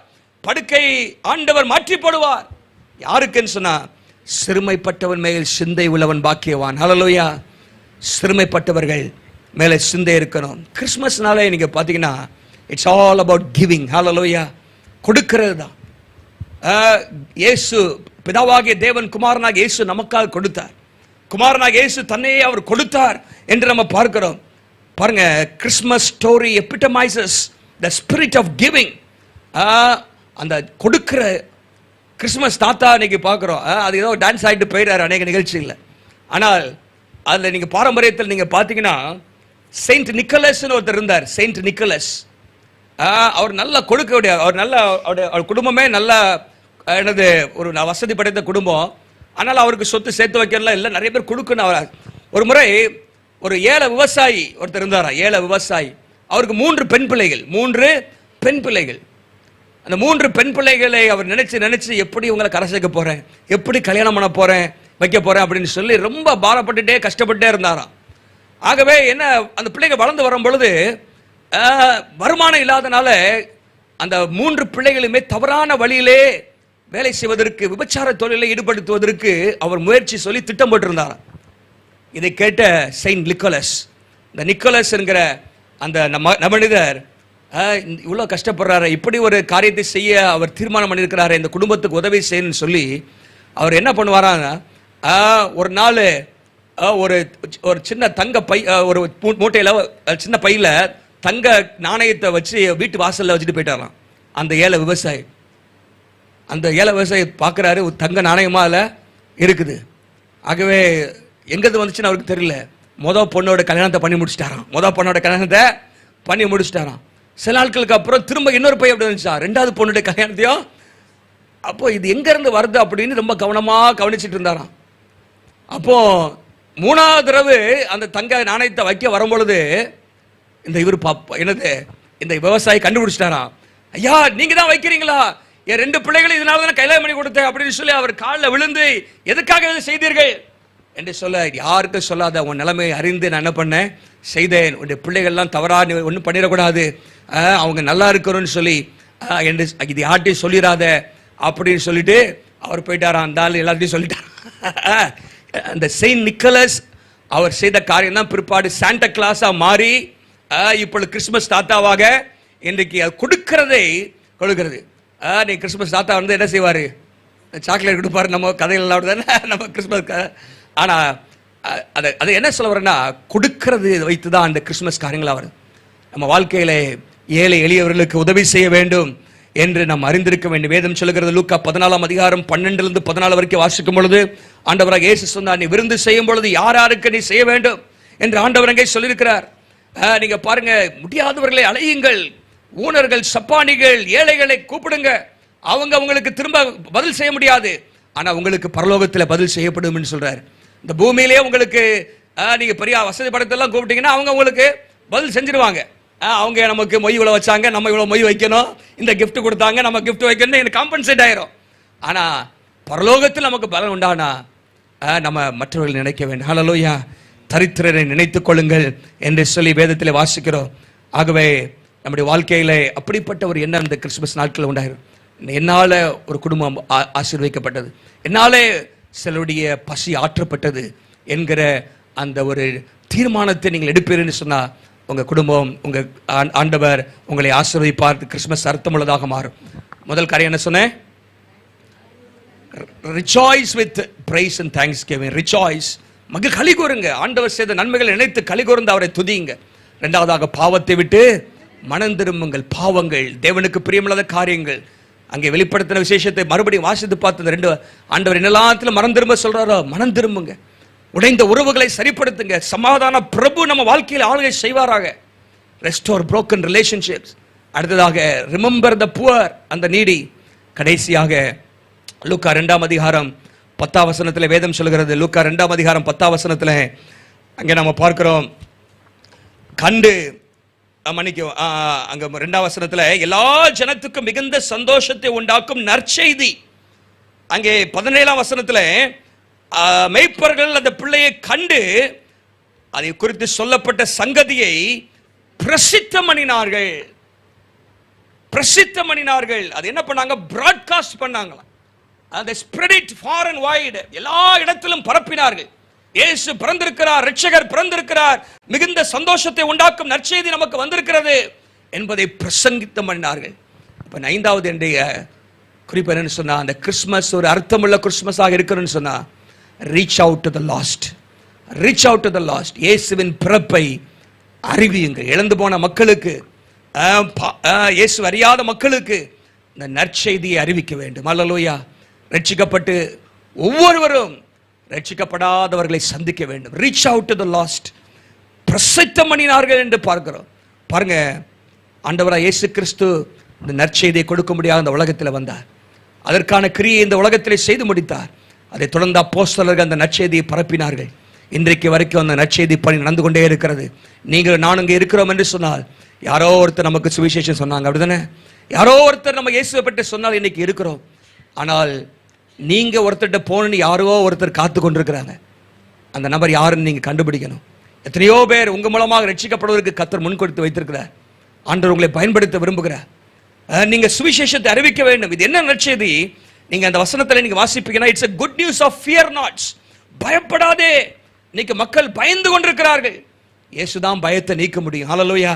படுக்கை ஆண்டவர் மாற்றி போடுவார். யாருக்குன்னு சொன்னா, சிறுமைப்பட்டவன் மேல் சிந்தை உள்ளவன் பாக்கியவான். ஹல்லேலூயா. சிறுமைப்பட்டவர்கள் மேலே சிந்தை இருக்கணும். கிறிஸ்மஸ்னாலே நீங்க பாத்தீங்கன்னா இட்ஸ் ஆல் அபவுட் கிவிங். ஹல்லேலூயா. கொடுக்கிறது தான். இயேசு பிதாவாகிய தேவன் குமாரனாக இயேசு நமக்காக கொடுத்தார். குமாரனாக இயேசு தன்னையே அவர் கொடுத்தார் என்று நம்ம பார்க்கிறோம். பாருங்க, Christmas story epitomises the spirit of giving. அந்த கொடுக்கிற கிறிஸ்மஸ் தாத்தா இன்னைக்கு பார்க்குறோம். அது ஏதோ டான்ஸ் ஆகிட்டு போயிடுறாரு அநேக நிகழ்ச்சியில். ஆனால் அதில் நீங்கள் பாரம்பரியத்தில் நீங்கள் பார்த்தீங்கன்னா செயின்ட் நிக்கலஸ்ன்னு ஒருத்தர் இருந்தார். செயின்ட் நிக்கலஸ் அவர் நல்லா கொடுக்கக்கூடிய, அவர் நல்ல அவர் குடும்பமே நல்ல என்னது ஒரு வசதி படைத்த குடும்பம். ஆனால் அவருக்கு சொத்து சேர்த்து வைக்கலாம் இல்லை, நிறைய பேர் கொடுக்கணும். அவர் ஒரு முறை ஒரு ஏழை விவசாயி ஒருத்தர் இருந்தாரா, ஏழை விவசாயி. அவருக்கு 3 பெண் பிள்ளைகள், 3 பெண் பிள்ளைகள். அந்த 3 பெண் பிள்ளைகளை அவர் நினைச்சு எப்படி இவங்களை கரை சேர்க்க போறேன், எப்படி கல்யாணம் பண்ண போறேன், வைக்க போறேன் அப்படின்னு சொல்லி ரொம்ப பாரப்பட்டுட்டே கஷ்டப்பட்டே இருந்தாராம். ஆகவே என்ன, அந்த பிள்ளைகள் வளர்ந்து வரும் பொழுது வருமானம் இல்லாதனால அந்த 3 பிள்ளைகளுமே தவறான வழியிலே வேலை செய்வதற்கு, விபச்சார தொழிலை ஈடுபடுத்துவதற்கு அவர் முயற்சி சொல்லி திட்டம் போட்டிருந்தாராம். இதை கேட்ட செயின்ட் நிக்கோலஸ், இந்த நிக்கோலஸ் என்கிற அந்த மனிதர் இவ்வளோ கஷ்டப்படுறாரு, இப்படி ஒரு காரியத்தை செய்ய அவர் தீர்மானம் பண்ணியிருக்கிறாரு, இந்த குடும்பத்துக்கு உதவி செய்யணும்னு சொல்லி அவர் என்ன பண்ணுவாராங்க, ஒரு நாள் ஒரு சின்ன தங்க பை, ஒரு மூட்டையில் சின்ன பையில் தங்க நாணயத்தை வச்சு வீட்டு வாசலில் வச்சுட்டு போயிட்டாராம் அந்த ஏழை விவசாயி. அந்த ஏழை விவசாயி பார்க்குறாரு, ஒரு தங்க நாணயமாக அதில் இருக்குது. ஆகவே எங்கேருந்து வந்துச்சுன்னு அவருக்கு தெரியல. பொண்ணோட கல்யாணத்தை பண்ணி முடிச்சிட்டாராம். சில நாட்களுக்கு அப்புறம் திரும்ப இன்னொரு பையன் அப்படி வந்துச்சா, 2வது பொண்ணுடைய கல்யாணத்தையும். அப்போ இது எங்கேருந்து வருது அப்படின்னு ரொம்ப கவனமாக கவனிச்சுட்டு இருந்தாராம். அப்போ 3வது தடவை அந்த தங்க நாணயத்தை வைக்க வரும்பொழுது இந்த விவசாயி கண்டுபிடிச்சிட்டாராம். ஐயா, நீங்க தான் வைக்கிறீங்களா, என் 2 பிள்ளைகளும் இதனால தான் கல்யாணம் பண்ணி கொடுத்தேன் அப்படின்னு சொல்லி அவர் காலில் விழுந்து எதுக்காக இதை செய்தீர்கள் என்று சொல்ல, யாருக்கும் சொல்லாத உன் நிலைமையை அறிந்து நான் என்ன பண்ணேன், செய்தேன். உன்னுடைய பிள்ளைகள்லாம் தவறா ஒன்றும் பண்ணிடக்கூடாது, அவங்க நல்லா இருக்கணும்னு சொல்லி என்று இது யார்ட்டையும் சொல்லிடாத அப்படின்னு சொல்லிட்டு அவர் போயிட்டாராம். அந்த ஆள் எல்லாத்தையும் சொல்லிட்டார். அந்த செயின்ட் நிக்கலஸ் அவர் செய்த காரியம் தான் பிற்பாடு சாண்டா கிளாஸா மாறி இப்பொழுது கிறிஸ்துமஸ் தாத்தாவாக இன்றைக்கு கொடுக்கிறது. நீ கிறிஸ்துமஸ் தாத்தா வந்து என்ன செய்வார், சாக்லேட் கொடுப்பாரு, நம்ம கதைகள் தானே நம்ம கிறிஸ்துமஸ். ஆனால் அதை என்ன சொல்ல வரேன்னா, கொடுக்கிறது வைத்து தான் அந்த கிறிஸ்துமஸ் காரியங்களாக வருது. நம்ம வாழ்க்கையில் ஏழை எளியவர்களுக்கு உதவி செய்ய வேண்டும் என்று நாம் அறிந்திருக்க வேண்டும். வேதம் சொல்லுகிறது, லூக்கா 14ஆம் அதிகாரம் 12லிருந்து 14 வரைக்கும் வாசிக்கும் பொழுது ஆண்டவராக இயேசு சொன்னார், நீ விருந்து செய்யும் பொழுது யார் யாருக்கு நீ செய்ய வேண்டும் என்று ஆண்டவர் அங்கே சொல்லியிருக்கிறார். நீங்க பாருங்க, முடியாதவர்களை அழையுங்கள், ஊனர்கள், சப்பானிகள், ஏழைகளை கூப்பிடுங்க. அவங்க உங்களுக்கு திரும்ப பதில் செய்ய முடியாது, ஆனா உங்களுக்கு பரலோகத்தில் பதில் செய்யப்படும் என்று சொல்றாரு. இந்த பூமியிலே உங்களுக்கு நீங்க பெரிய வசதி படத்தெல்லாம் கூப்பிட்டீங்கன்னா அவங்க உங்களுக்கு பதில் செஞ்சிருவாங்க. அவங்க நமக்கு மொய் இவ்வளோ வச்சாங்க, நம்ம இவ்வளோ மொய் வைக்கணும், இந்த கிஃப்ட் கொடுத்தாங்க, நம்ம கிஃப்ட் வைக்கணும், எனக்கு காம்பன்சேட் ஆயிரும். ஆனா பரலோகத்தில் நமக்கு பலன் உண்டானா நம்ம மற்றவர்கள் நினைக்க வேண்டும். ஹல்லேலூயா. தரித்திரரை நினைத்துக் கொள்ளுங்கள் என்று சொல்லி வேதத்தில் வாசிக்கிறோம். ஆகவே நம்முடைய வாழ்க்கையில அப்படிப்பட்ட ஒரு எண்ணம் இந்த கிறிஸ்துமஸ் நாட்கள் உண்டாயிரும். என்னால ஒரு குடும்பம் ஆசீர்வதிக்கப்பட்டது, என்னாலே சிலருடைய பசி ஆற்றப்பட்டது என்கிற அந்த ஒரு தீர்மானத்தை நீங்கள் எடுப்பீர்னு சொன்னா உங்க குடும்பம், உங்க ஆண்டவர் உங்களை ஆசீர்வதிப்பார். கிறிஸ்துமஸ் அர்த்தமுள்ளதாக மாறும். முதல் காரியம் என்ன சொன்னேன்? Rejoice with praise and thanksgiving. Rejoice, களி கூறுங்க, ஆண்டவர் செய்த நன்மைகளை நினைத்து களி கூர்ந்து அவரை துதியுங்க. 2வதாக பாவத்தை விட்டு மனம் திரும்புங்கள். பாவங்கள் தேவனுக்கு பிரியமில்லாத காரியங்கள், அங்கே வெளிப்படுத்தின விசேஷத்தை மறுபடியும் வாசித்து பார்த்து 2 ஆண்டவர் என்னெல்லாத்திலும் மனம் திரும்ப சொல்றாரோ மனம் திரும்புங்க. உடைந்த உறவுகளை சரிப்படுத்துங்க. சமாதான பிரபு நம்ம வாழ்க்கையில் ஆளுகை செய்வாராக. Restore broken relationships. அடுத்ததாக remember the poor and the needy. கடைசியாக லூக்கா 2ஆம் அதிகாரம் 10ஆம் வசனத்தில் வேதம் சொல்கிறது. லூக்கா 2ஆம் அதிகாரம் 10ஆம் வசனத்தில் அங்கே நம்ம பார்க்கிறோம், கண்டு மன்னிக்கும், அங்க 2ஆம் வசனத்தில் எல்லா ஜனத்துக்கும் மிகுந்த சந்தோஷத்தை உண்டாக்கும் நற்செய்தி. அங்கே 17ஆம் வசனத்தில் மெய்ப்பர்கள் அந்த பிள்ளையை கண்டு அதை குறித்து சொல்லப்பட்ட சங்கதியை பிரசித்தம் பண்ணினார்கள். அது என்ன பண்ணாங்க? பிராட்காஸ்ட் பண்ணாங்களாம். அதை spread it far and wide, எல்லா இடத்திலும் பரப்பினார்கள். இயேசு பிறந்திருக்கிறார், இரட்சகர் பிறந்திருக்கிறார், மிகுந்த சந்தோஷத்தை உண்டாக்கும் நற்செய்தி நமக்கு வந்திருக்கிறது என்பதை பிரசங்கித்தம் பண்ணினார்கள். இப்ப 5வது என்னுடைய குறிப்பு என்னன்னு சொன்னா, அந்த கிறிஸ்துமஸ் ஒரு அர்த்தமுள்ள கிறிஸ்துமஸாக இருக்கணும்னு சொன்னா, reach out to the last. இயேசுவின் பிறப்பை அறிவியுங்கள். இழந்து போன மக்களுக்கு, இயேசு அறியாத மக்களுக்கு இந்த நற்செய்தியை அறிவிக்க வேண்டும். அல்லேலூயா. ரட்சிக்கப்பட்டு ஒவ்வொருவரும் ரட்சிக்கப்படாதவர்களை சந்திக்க வேண்டும். Reach out to the last. பிரசித்தம் பண்ணினார்கள் என்று பார்க்கிறோம். பாருங்க, ஆண்டவராக இயேசு கிறிஸ்து இந்த நற்செய்தியை கொடுக்க முடியாத இந்த உலகத்தில் வந்தார். அதற்கான கிரியை இந்த உலகத்திலே செய்து முடித்தார். அதை தொடர்ந்து அப்போஸ்தலர்கள் அந்த நற்செய்தியை பரப்பினார்கள். இன்றைக்கு வரைக்கும் அந்த நற்செய்தி பணி நடந்து கொண்டே இருக்கிறது. நீங்கள் நான் இங்கே இருக்கிறோம் என்று சொன்னால் யாரோ ஒருத்தர் நமக்கு சுவிசேஷம் சொன்னாங்க, அப்படிதானே? யாரோ ஒருத்தர் நம்ம இயேசுவை பற்றி சொன்னால் இன்னைக்கு இருக்கிறோம். ஆனால் நீங்க ஒருத்தர்கிட்ட போகணுன்னு யாரோ ஒருத்தர் காத்து கொண்டிருக்கிறாங்க. அந்த நபர் யாருன்னு நீங்க கண்டுபிடிக்கணும். எத்தனையோ பேர் உங்க மூலமாக ரட்சிக்கப்படுவதற்கு கர்த்தர் முன் கொடுத்து வைத்திருக்கிறார். ஆண்டவர் உங்களை பயன்படுத்த விரும்புகிறார். நீங்க சுவிசேஷத்தை அறிவிக்க வேண்டும். இது என்ன நற்செய்தி? நீங்க அந்த வசனத்துல நீங்க வாசிப்பீங்கன்னா, it's a good news of fear not. பயப்படாதே. இன்னைக்கு மக்கள் பயந்து கொண்டிருக்கிறார்கள். இயேசுதான் பயத்தை நீக்க முடியும். ஹல்லேலூயா.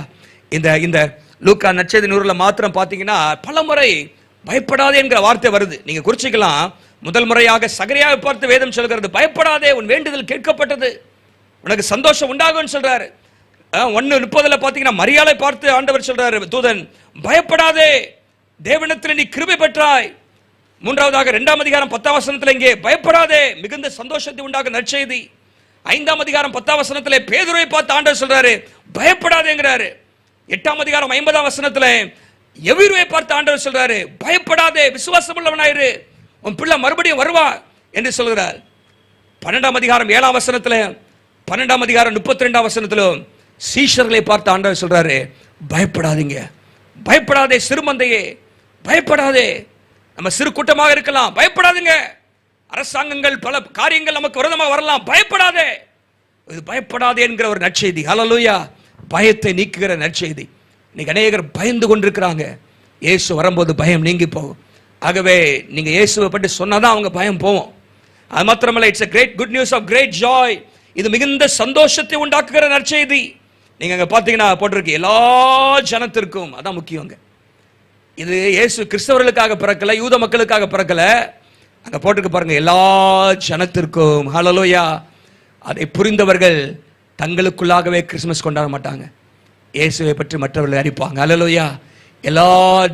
இந்த லூக்கா நற்செய்தி நூறுல மாத்திரம் பாத்தீங்கன்னா பலமுறை பயப்படாதே என்கிற வார்த்தை வருது. நீங்க குறிச்சிக்கலாம். முதல் முறையாக சகரியாவை பார்த்து வேதம் சொல்கிறது, பயப்படாதே, உன் வேண்டுதல் கேட்கப்பட்டது, உனக்கு சந்தோஷம் உண்டாகும் சொல்றாரு. 1:30 பாத்தீங்கன்னா மரியாளை பார்த்து ஆண்டவர் சொல்றாரு, தூதன், பயப்படாதே, தேவனிடத்தில் நீ கிருபை பெற்றாய். மூன்றாவதாக 2ஆம் அதிகாரம் 10ஆம் வசனத்தில் இங்கே பயப்படாதே, மிகுந்த சந்தோஷத்தை உண்டாகும் நற்செய்தி. 5ஆம் அதிகாரம் 10ஆம் வசனத்திலே பேதுருவை பார்த்து ஆண்டவர் சொல்றாரு, பயப்படாதேங்கிறாரு. 8ஆம் அதிகாரம் 50ஆம் வசனத்திலே எவிருவை பார்த்து ஆண்டவர் சொல்றாரு, பயப்படாதே, விசுவாசம் உள்ளவனாயிரு, உன் பிள்ளை மறுபடியும் வருவா என்று சொல்கிறார். 12ஆம் அதிகாரம் 7ஆம் வசனத்துல, 12ஆம் அதிகாரம் 32ஆம் வசனத்திலும் சீஷர்களை பார்த்து ஆண்டவர் சொல்றாரு, பயப்படாதீங்க, பயப்படாதே சிறுமந்தையே, பயப்படாதே. நம்ம சிறு கூட்டமாக இருக்கலாம், பயப்படாதீங்க. அரசாங்கங்கள் பல காரியங்கள் நமக்கு விரோதமாக வரலாம், பயப்படாதே. இது பயப்படாதே என்கிற ஒரு நற்செய்தி. ஹல்லேலூயா. பயத்தை நீக்குகிற நற்செய்தி. இன்னைக்கு அநேகர் பயந்து கொண்டிருக்கிறாங்க. இயேசு வரும்போது பயம் நீங்கி போகும். ஆகவே நீங்க இயேசுவை பற்றி சொன்னாதான் அவங்க பயம் போவோம். அது மாத்திரமல்ல, it's a great good news of great joy. இது மிகுந்த சந்தோஷத்தை உண்டாக்குகிற நற்செய்தி. நீங்க அங்க பாத்தீங்கன்னா போட்டிருக்கு, எல்லா ஜனத்திற்கும். அதான் முக்கியங்க. இது இயேசு கிறிஸ்தவர்களுக்காக பிறக்கல, யூத மக்களுக்காக பிறக்கல. அங்க போட்டிருக்கு பாருங்க, எல்லா ஜனத்திற்கும். ஹல்லேலூயா. அதை புரிந்தவர்கள் தங்களுக்குள்ளாகவே கிறிஸ்துமஸ் கொண்டாட மாட்டாங்க, இயேசுவை பற்றி மற்றவர்களை அறிவிப்பாங்க. ஹல்லேலூயா. எல்லா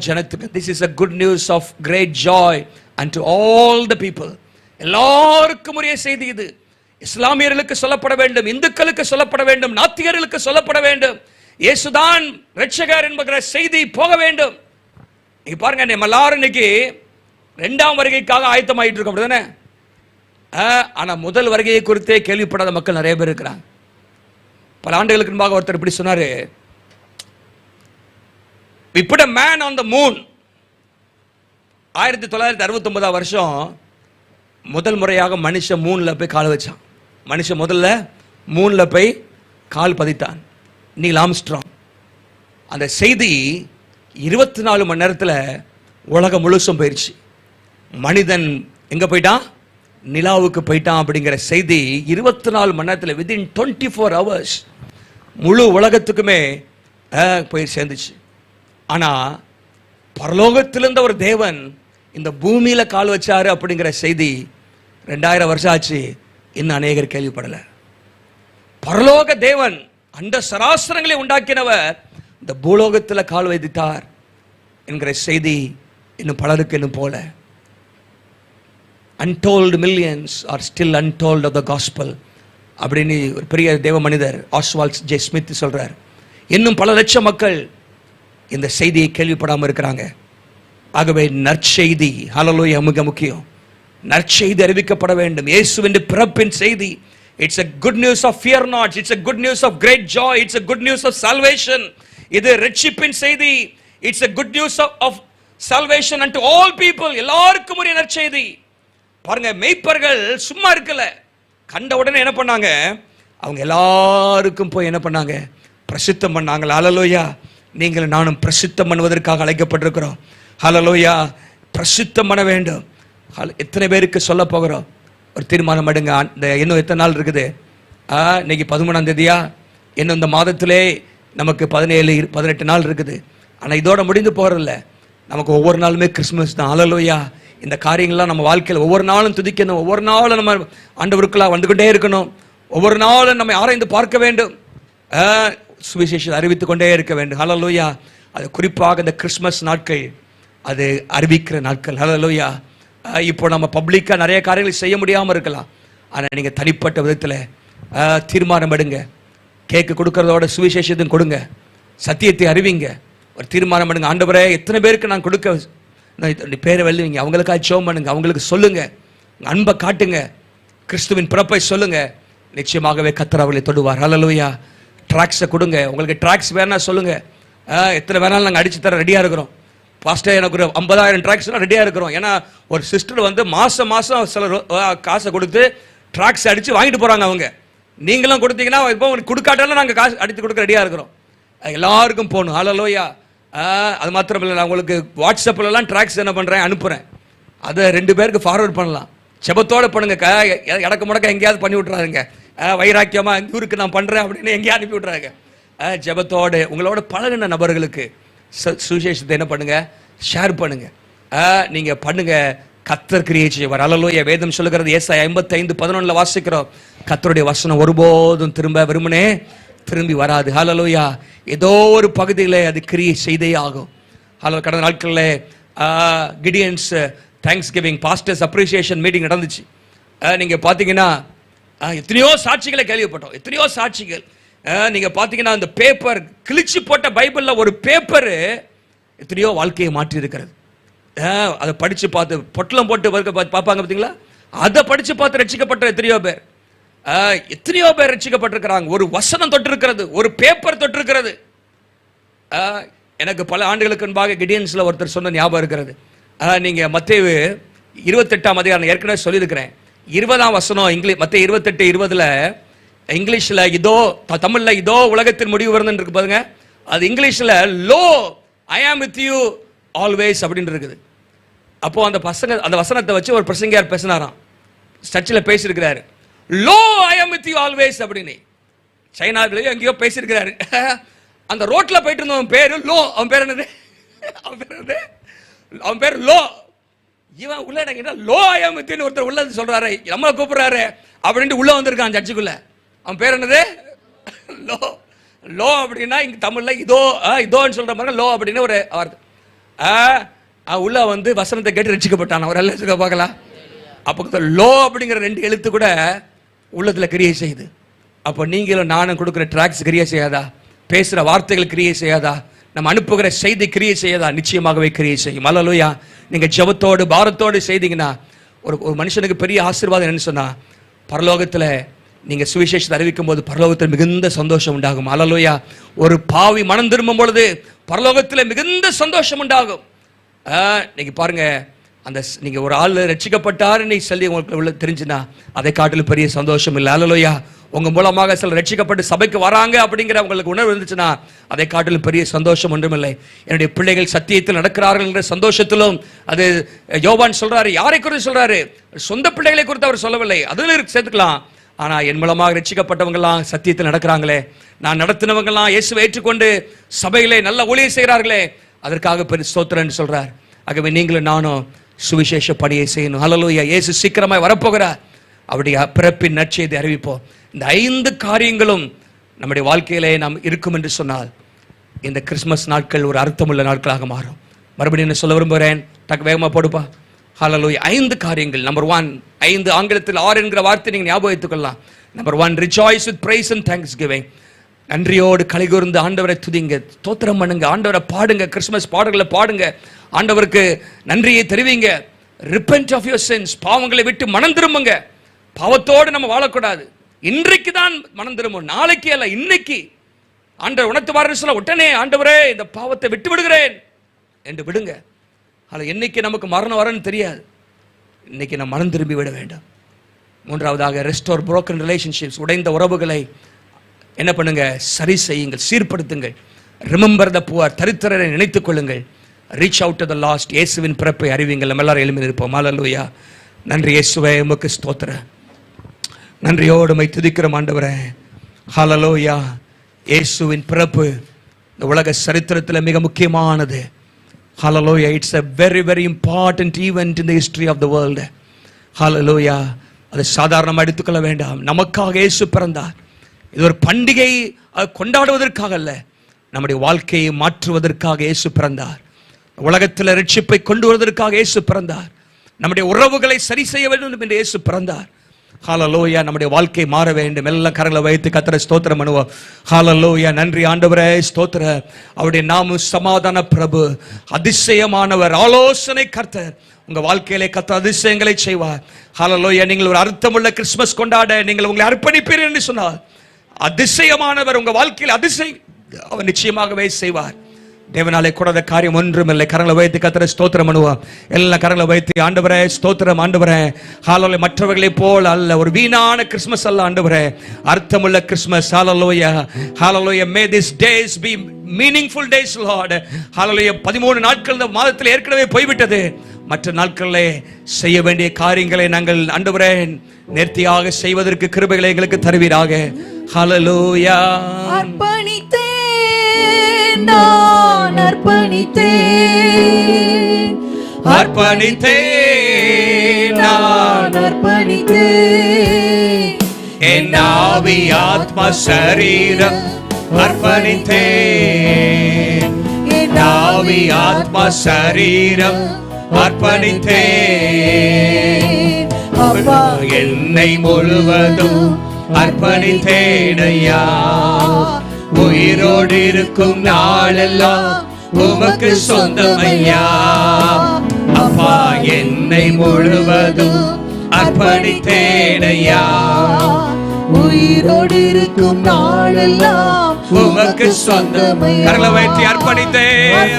ஜனத்துக்கும். This is a good news of great joy unto all the people. எல்லாருக்கும் உரிய செய்தி இது. இஸ்லாமியர்களுக்கு சொல்லப்பட வேண்டும், இந்துக்களுக்கு சொல்லப்பட வேண்டும், நாத்திகர்களுக்கு சொல்லப்பட வேண்டும். இயேசுதான் இரட்சகர் என்கிற செய்தி போக வேண்டும். நீங்க பாருங்க, நம்ம எல்லாரும் இன்னைக்கு 2ஆம் வருகைக்காக ஆயத்தமாயிட்டு இருக்கோம், அப்படிதானே? ஆனா முதல் வருகையை குறித்தே கேள்விப்படாத மக்கள் நிறைய பேர் இருக்கிறாங்க. பல ஆண்டுகளுக்கு முன்பாக ஒருத்தர் இப்படி சொன்னாரு, we put a man on the moon. 1969 வருஷம் முதல் முறையாக மனுஷன் மூன்ல போய் கால் வச்சான். மனுஷன் முதல்ல மூன்ல போய் கால் பதித்தான், நீல் ஆம்ஸ்ட்ராங். அந்த செய்தி 24 மணி நேரத்தில் உலகம் முழுசும் போயிடுச்சு. மனிதன் எங்க போயிட்டான்? நிலாவுக்கு போயிட்டான் அப்படிங்கிற செய்தி 24 மணி நேரத்தில், within 24 hours முழு உலகத்துக்குமே போய் சேர்ந்துச்சு. ஆனா பரலோகத்திலிருந்த ஒரு தேவன் இந்த பூமியில கால் வச்சாரு அப்படிங்கிற செய்தி 2000 வருஷம் ஆச்சு, இன்னும் அநேகர் கேள்விப்படல. பரலோக தேவன், அந்த சராசரங்களை உண்டாக்கினவர் இந்த பூலோகத்தில் கால் வைத்தார் என்கிற செய்தி இன்னும் பலருக்கு இன்னும் போல. untold millions are still untold of the gospel அப்படின்னு ஒரு பெரிய தேவ மனிதர் ஆஸ்வால்ட் ஜே ஸ்மித் சொல்றார். இன்னும் பல லட்சம் மக்கள் இந்த செய்தியை கேள்விப்படாமல் இருக்கிறாங்க. ஆகவே நற்செய்தி, ஹல்லேலூயா, மிக முக்கியம். நற்செய்தி அறிவிக்கப்பட வேண்டும். இயேசுவின் பிறப்பின் செய்தி. It's a good news of fear not. It's a good news of great joy. It's a good news of salvation. இது ரட்சிப்பின் செய்தி. It's a good news of salvation unto all people. எல்லாருக்கும் உரிய நற்செய்தி. பாருங்க, மேய்ப்பர்கள் சும்மா இருக்கல. கண்ட உடனே என்ன பண்ணாங்க? அவங்க எல்லாருக்கும் போய் என்ன பண்ணாங்க? பிரசித்தம் பண்ணாங்க. ஹல்லேலூயா. நீங்கள் நானும் பிரசித்தம் பண்ணுவதற்காக அழைக்கப்பட்டிருக்கிறோம். ஹல்லேலூயா. பிரசித்தம் பண்ண வேண்டும். எத்தனை பேருக்கு சொல்ல போகிறோம்? ஒரு தீர்மானம் எடுங்க. இன்னும் எத்தனை நாள் இருக்குது? இன்னைக்கு 13ஆம் தேதியா? இன்னும் இந்த மாதத்திலே நமக்கு 17-18 நாள் இருக்குது. ஆனால் இதோட முடிந்து போகிறதில்ல. நமக்கு ஒவ்வொரு நாளுமே கிறிஸ்துமஸ் தான். ஹல்லேலூயா. இந்த காரியங்கள்லாம் நம்ம வாழ்க்கையில் ஒவ்வொரு நாளும் துதிக்கணும். ஒவ்வொரு நாளும் நம்ம ஆண்டவருக்குள்ளாக வந்து கொண்டே இருக்கணும். ஒவ்வொரு நாளும் நம்ம ஆராய்ந்து பார்க்க வேண்டும். சுவிசேஷத்தை அறிவித்துக் கொண்டே இருக்க வேண்டும். ஹல்லேலூயா. அது குறிப்பாக இந்த கிறிஸ்துமஸ் நாட்கள் அது அறிவிக்கிற நாட்கள். ஹல்லேலூயா. இப்போ நம்ம பப்ளிக்காக நிறைய காரியங்கள் செய்ய முடியாமல் இருக்கலாம். ஆனால் நீங்கள் தனிப்பட்ட விதத்தில் தீர்மானம் எடுங்க. கேக்கு கொடுக்கறதோட சுவிசேஷத்தையும் கொடுங்க, சத்தியத்தை அறிவிங்க. ஒரு தீர்மானம் பண்ணுங்க, ஆண்டவரே எத்தனை பேருக்கு நான் கொடுக்க பேரை வெல்லுவீங்க, அவங்களுக்காக ஜெபம் பண்ணுங்க, அவங்களுக்கு சொல்லுங்க, அன்பை காட்டுங்க, கிறிஸ்துவின் பிறப்பை சொல்லுங்க. நிச்சயமாகவே கர்த்தர் அவர்களை தொடுவார். ஹல்லேலூயா. ட்ராக்ஸை கொடுங்க. உங்களுக்கு ட்ராக்ஸ் வேணா சொல்லுங்க, எத்தனை வேணாலும் நாங்கள் அடிச்சு தர ரெடியாக இருக்கிறோம். பாஸ்டர் எனக்கு ஒரு 50,000 ட்ராக்ஸ்லாம் ரெடியாக இருக்கிறோம். ஏன்னா ஒரு சிஸ்டர் வந்து மாதம் சில காசை கொடுத்து ட்ராக்ஸ் அடித்து வாங்கிட்டு போகிறாங்க. அவங்க நீங்களும் கொடுத்தீங்கன்னா இப்போ உங்களுக்கு கொடுக்காட்டாலும் நாங்கள் காசு அடித்து கொடுக்க ரெடியாக இருக்கிறோம். எல்லாருக்கும் போகணும். ஹல்லேலூயா. அது மாத்திரம் இல்லை, நான் உங்களுக்கு வாட்ஸ்அப்லலாம் ட்ராக்ஸ் என்ன பண்ணுறேன் அனுப்புகிறேன். அதை 2 பேருக்கு ஃபார்வர்ட் பண்ணலாம். செபத்தோடு பண்ணுங்க. இடக்கு முடக்க எங்கேயாவது பண்ணி விட்றாருங்க. வைராக்கியமாக ஊருக்கு நான் பண்ணுறேன் அப்படின்னு எங்கேயாவது அனுப்பி விட்றாங்க. ஜெபத்தோடு உங்களோட பழகின நபர்களுக்கு சுவிசேஷத்தை என்ன பண்ணுங்க, ஷேர் பண்ணுங்க. நீங்க பண்ணுங்க, கர்த்தர் கிரியை செய்வார். ஹல்லேலூயா. வேதம் சொல்லுகிறது, ஏசாயா 55:11 வாசிக்கிறோம், கர்த்தருடைய வசனம் ஒருபோதும் வெறுமனே திரும்பி வராது. ஹல்லேலூயா. ஏதோ ஒரு பகுதியில் அது கிரியை செய்தே ஆகும். கடந்த நாட்களில் Gideons thanks giving pastors appreciation meeting நடந்துச்சு. நீங்க பார்த்தீங்கன்னா எத்தனையோ சாட்சிகளை கேள்விப்பட்டோம், எத்தனையோ சாட்சிகள். நீங்க பார்த்தீங்கன்னா அந்த பேப்பர் கிழிச்சு போட்ட பைபிளில் ஒரு பேப்பர் எத்தனையோ வாழ்க்கையை மாற்றி இருக்கிறது. அதை படிச்சு பார்த்து பொட்டலம் போட்டு பார்ப்பாங்க பார்த்தீங்களா, அதை படிச்சு பார்த்து ரட்சிக்கப்பட்ட எத்தனையோ பேர் ரட்சிக்கப்பட்டிருக்கிறாங்க. ஒரு வசனம் தொட்டிருக்கிறது, ஒரு பேப்பர் தொட்டிருக்கிறது. எனக்கு பல ஆண்டுகளுக்கு முன்பாக கிடியன்ஸ்ல ஒருத்தர் சொன்ன ஞாபகம் இருக்கிறது. நீங்க மத்தேயு 28ஆம் அதிகாரம் ஏற்கனவே சொல்லியிருக்கிறேன். 20ஆம் வசனம் மத்தேயு 28:20 இங்கிலீஷ்ல இதோ, தமிழ்ல இதோ உலகத்தின் முடிவு வருதுன்னு இருக்கு பாருங்க. அது இங்கிலீஷ்ல லோ ஐ ஆம் வித் யூ ஆல்வேஸ் அப்படின்னு இருக்குது. அப்போ அந்த வசனத்தை வச்சு ஒரு பிரசங்கியார் பேசினாராம், சர்ச்சில் பேசியிருக்கிறாரு. லோ ஐ ஆம் வித் யூ ஆல்வேஸ் அப்படின்னு சைனாவிலேயோ எங்கேயோ பேசியிருக்கிறாரு. அந்த ரோட்ல போயிட்டு இருந்தவன் பேரு லோ. அவன் பேர் என்னது? அவன் பேர் லோ. இவன் உள்ள லோ ஐ ஆம் வித் யூ ஒருத்தர் உள்ள சொல்றாரு, நம்மளை கூப்பிடுறாரு அப்படின்ட்டு உள்ள வந்திருக்கான் சர்ச்சுக்குள்ள. அவன் பேர் என்னது? லோ. லோ அப்படின்னா இங்க தமிழ்ல இதோ, இதோன்னு சொல்ற மாதிரி லோ அப்படின்னு ஒரு வார்த்தை. உள்ள வந்து வசனத்தை கேட்டு ரட்சிக்கப்பட்டான். அவர் எல்லாம் பார்க்கலாம். அப்போ லோ அப்படிங்கிற 2 எழுத்து கூட உள்ளத்துல கிரியை செய்யுது. அப்போ நீங்களும் நானும் கொடுக்குற ட்ராக்ஸ் கிரியை செய்யாதா? பேசுற வார்த்தைகள் கிரியை செய்யாதா? நம்ம அனுப்புகிற செய்தி கிரியை செய்யாதா? நிச்சயமாகவே கிரியை செய்யும். ஹல்லேலூயா. நீங்க ஜெபத்தோடு பாரத்தோடு செய்தீங்கன்னா ஒரு மனுஷனுக்கு பெரிய ஆசீர்வாதம் என்னன்னு சொன்னா, பரலோகத்துல நீங்க சுவிசேஷத்தை அறிவிக்கும் போது பரலோகத்தில் மிகுந்த சந்தோஷம் உண்டாகும். ஹல்லேலூயா. ஒரு பாவி மனம் திரும்பும் பொழுது பரலோகத்தில் மிகுந்த சந்தோஷம் உண்டாகும். நீங்க பாருங்க, அந்த நீங்க ஒரு ஆள் ரட்சிக்கப்பட்டாரு நீ சொல்லி உங்களுக்கு உள்ள தெரிஞ்சுனா அதை காட்டிலும் பெரிய சந்தோஷம் இல்லை. ஹல்லேலூயா. உங்க மூலமாக சில ரட்சிக்கப்பட்டு சபைக்கு வராங்க அப்படிங்கிற உங்களுக்கு உணர்வு இருந்துச்சுன்னா அதை காட்டிலும் பெரிய சந்தோஷம் ஒன்றுமில்லை. என்னுடைய பிள்ளைகள் சத்தியத்தில் நடக்கிறார்கள் என்ற சந்தோஷத்திலும் அது யோவான் சொல்றாரு. யாரை குறித்து சொல்றாரு? சொந்த பிள்ளைகளை குறித்து அவர் சொல்லவில்லை, அதுல சேர்த்துக்கலாம். ஆனா என் மூலமாக ரட்சிக்கப்பட்டவங்கலாம் சத்தியத்தில் நடக்கிறாங்களே, நான் நடத்தினவங்கலாம் இயேசுவை ஏற்றுக்கொண்டு சபையிலே நல்ல ஊழியம் செய்கிறார்களே, அதற்காக பெரிய ஸ்தோத்திரம்னு சொல்றார். ஆகவே நீங்களும் நானும் சுவிசேஷ பணியை செய்யணும். ஹல்லேலூயா. இயேசு சீக்கிரமாய் வரப்போகிறார். அவருடைய பிறப்பின் நற்செய்தி அறிவிப்போம். இந்த 5 காரியங்களும் நம்முடைய வாழ்க்கையிலே நாம் இருக்கும் என்று சொன்னால் இந்த கிறிஸ்துமஸ் நாட்கள் ஒரு அர்த்தமுள்ள நாட்களாக மாறும். மறுபடியும் என்ன சொல்ல விரும்புகிறேன், டக்கு வேகமா போடுப்பா. ஹல்லேலூயா. 5 காரியங்கள். நம்பர் 1, 5 ஆங்கிலத்தில் 6 என்கிற வார்த்தை நீங்க ஞாபகம் வைத்துக் கொள்ளலாம். Number 1, rejoice with praise and thanksgiving. நன்றியோடு கலிகூர்ந்து ஆண்டவரை துதிங்க, ஸ்தோத்திரம் பண்ணுங்க, ஆண்டவரை பாடுங்க, கிறிஸ்துமஸ் பாடல்களை பாடுங்க, ஆண்டவருக்கு நன்றியை தெரிவிங்க. repent of your sins, பாவங்களை விட்டு மனம் திரும்புங்க. பாவத்தோடு நம்ம வாழக்கூடாது. இன்றைக்கு தான் மனம் திரும்பும், நாளைக்கு அல்ல, இன்னைக்கு. ஆண்டவர் உணர்த்துவார்னு சொல்ல உடனே ஆண்டவரே இந்த பாவத்தை விட்டு விடுகிறேன் என்று விடுங்க. ஆனால் என்னைக்கு நமக்கு மரணம் வரன்னு தெரியாது, இன்னைக்கு நம்ம மனம் திரும்பி விட வேண்டும். 3வதாக restore broken relationships, உடைந்த உறவுகளை என்ன பண்ணுங்க, சரி செய்யுங்கள், சீர்படுத்துங்கள். ரிமெம்பர் த புவர், தரித்திரரை நினைத்துக் கொள்ளுங்கள். Reach out to the last, இயேசுவின் பிறப்பை அறிவிங்கள். நம்ம எல்லாரும் எழுப்பி இருப்போம். ஹல்லேலூயா. நன்றி இயேசுவே, உமக்கு ஸ்தோத்திரம். நன்றியோடு உம்மை துதிக்கிறோம் ஆண்டவரே. ஹல்லேலூயா. இயேசுவின் பிறப்பு இந்த உலக சரித்திரத்தில் மிக முக்கியமானது. Hallelujah. It's a very, very important event in the history of the world. Hallelujah. அதை சாதாரணமாக எடுத்துக்கொள்ள வேண்டாம். நமக்காக இயேசு பிறந்தார். இது ஒரு பண்டிகை கொண்டாடுவதற்காக அல்ல, நம்முடைய வாழ்க்கையை மாற்றுவதற்காக இயேசு பிறந்தார். உலகத்தில் ரட்சிப்பை கொண்டு வருவதற்காக இயேசு பிறந்தார். நம்முடைய உறவுகளை சரி செய்ய வேண்டும் என்று இயேசு பிறந்தார். ஹல்லேலூயா. நம்முடைய வாழ்க்கை மாற வேண்டும். எல்லாம் கரங்களை வைத்து கர்த்தரை ஸ்தோத்திரம் பண்ணுவோம். ஹல்லேலூயா. நன்றி ஆண்டவரே, ஸ்தோத்திரம். அவருடைய நாமம் சமாதான பிரபு, அதிசயமானவர், ஆலோசனை கர்த்தர். உங்க வாழ்க்கையிலே கர்த்தர் அதிசயங்களை செய்வார். ஹல்லேலூயா. நீங்கள் ஒரு அர்த்தமுள்ள கிறிஸ்துமஸ் கொண்டாட நீங்கள் உங்களை அர்ப்பணிப்பீர்கள் என்று சொன்னார். அதிசயமானவர் உங்க வாழ்க்கையில் அதிசயம் அவர் நிச்சயமாகவே செய்வார். தேவனாலே கூடாத காரியம் ஒன்றுமில்லை. கரங்களை வைத்து கர்த்தரை ஸ்தோத்திரம் பண்ணுவோம். எல்லா கரங்களை வைத்து ஆண்டவரே ஸ்தோத்திரம். ஆண்டவரே ஹல்லேலூயா. மற்றவர்களை போல் அல்ல, ஒரு வீணான கிறிஸ்மஸ் அல்ல ஆண்டவரே, அர்த்தமுள்ள Christmas. Hallelujah. Hallelujah. May these days be meaningful days, Lord. ஹல்லேலூயா. 13 நாட்கள் இந்த மாதத்தில் ஏற்கனவே போய்விட்டது. மற்ற நாட்களிலே செய்ய வேண்டிய காரியங்களை நாங்கள் ஆண்டவரே நேர்த்தியாக செய்வதற்கு கிருபைகளை எங்களுக்கு தருவீராக. ஹல்லேலூயா.
நான் அர்ப்பணித்தேன்,
நான்
அர்ப்பணித்தேன்,
என் ஆவி ஆத்மா சரீரம் அர்ப்பணித்தேன்,
என்
ஆவி ஆத்மா சரீரம் அர்ப்பணித்தேன்,
அப்பா
என்னை முழுவதும் அர்ப்பணித்தேன் ஐயா. உயிரோடு இருக்கும் நாளெல்லாம் உமக்கு சொந்தம் ஐயா. அப்பா என்னை முழுவதும் அர்ப்பணித்தேன் ஐயா.
உயிரோடு இருக்கும் நாளெல்லாம்
உமக்கு சொந்தம். கரங்களை வைத்து அர்ப்பணித்தேன்,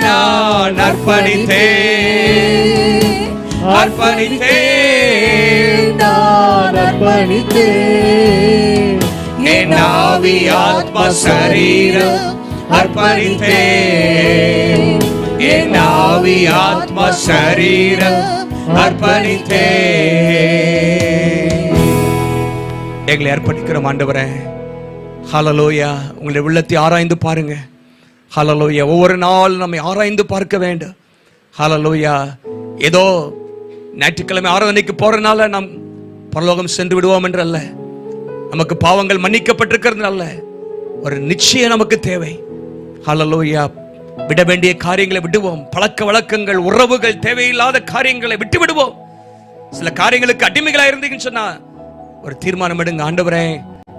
நான் அர்ப்பணித்தேன்,
நான் அர்ப்பணித்தேன்,
என் ஆவி ஆத்மா சரீரம் அர்ப்பணித்தேன், என் ஆவி ஆத்மா சரீரம் அர்ப்பணித்தேன். எங்களை அர்ப்பணிக்கிறோம் ஆண்டவரே. ஹல்லேலூயா. உங்களுடைய உள்ளத்தை ஆராய்ந்து பாருங்க. ஹல்லேலூயா. ஒவ்வொரு நாள் நம்மை ஆராய்ந்து பார்க்க வேண்டும். ஹல்லேலூயா. ஏதோ ஞாயிற்றுக்கிழமை ஆராதனைக்கு போறதுனால நாம் பரலோகம் சென்று விடுவோம் என்று அல்ல, நமக்கு பாவங்கள் மன்னிக்கப்பட்டிருக்கிறது அல்ல, ஒரு நிச்சயம் நமக்கு தேவை. ஹல்லேலூயா. விட வேண்டிய காரியங்களை விடுவோம். பழக்க வழக்கங்கள், உறவுகள், தேவையில்லாத காரியங்களை விட்டு விடுவோம். சில காரியங்களுக்கு அடிமைகளா இருந்தீங்கன்னு சொன்னா ஒரு தீர்மானம் எடுங்க. ஆண்டவரே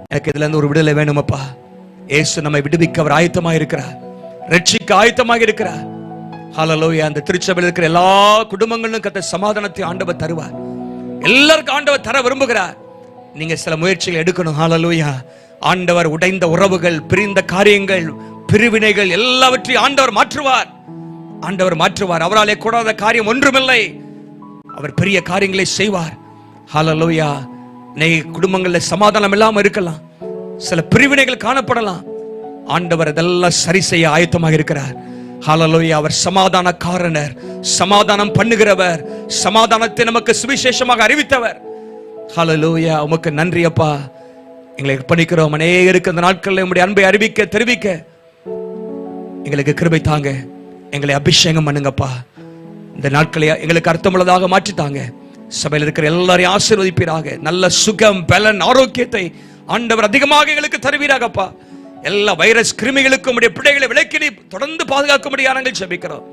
எனக்கு இதுல இருந்து ஒரு விடுதலை வேணுமப்பா. இயேசு நம்மை விடுவிக்க அவர் ஆயத்தமாக இருக்கிறார், ரட்சிக்க ஆயத்தமாக இருக்கிறார். ஹல்லேலூயா. அந்த திருச்சபையில் இருக்கிற எல்லா குடும்பங்களும் கர்த்தர் சமாதானத்தை ஆண்டவர் தருவார். எல்லாருக்கும் ஆண்டவர் தர விரும்புகிறார். நீங்க சில முயற்சிகள் எடுக்கணும். ஹல்லேலூயா. ஆண்டவர் உடைந்த உறவுகள், பிரிந்த காரியங்கள், பிரிவினைகள் எல்லாவற்றையும் ஆண்டவர் மாற்றுவார். ஆண்டவர் மாற்றுவார். அவராலே கூடாத காரியம் ஒன்றுமில்லை. அவர் பெரிய காரியங்களை செய்வார். ஹல்லேலூயா. குடும்பங்கள்ல சமாதானம் இல்லாம இருக்கலாம், சில பிரிவினைகள் காணப்படலாம். ஆண்டவர் அதெல்லாம் சரி செய்ய ஆயத்தமாக இருக்கிறார். ஹல்லேலூயா. அவர் சமாதான காரணர், சமாதானம் பண்ணுகிறவர், சமாதானத்தை நமக்கு சுவிசேஷமாக அறிவித்தவர். ஹல்லேலூயா. உமக்கு நன்றி அப்பா. எங்களை அர்ப்பணிக்கிறோம். அநேகருக்கு இந்த நாட்களில் உம்முடைய அன்பை அறிவிக்க தெரிவிக்க எங்களுக்கு கிருபை தாங்க. எங்களை அபிஷேகம் பண்ணுங்கப்பா. இந்த நாட்களை எங்களுக்கு அர்த்தமுள்ளதாக மாற்றித்தாங்க. சபையில் இருக்கிற எல்லாரையும் ஆசீர்வதிப்பீராக. நல்ல சுகம், பலன், ஆரோக்கியத்தை ஆண்டவர் அதிகமாக எங்களுக்கு தருவீராகப்பா. எல்லா வைரஸ் கிருமிகளுக்கும் உடைய பிள்ளைகளை விலக்கி தொடர்ந்து பாதுகாக்கும்படியாக நாங்கள் ஜெபிக்கிறோம்.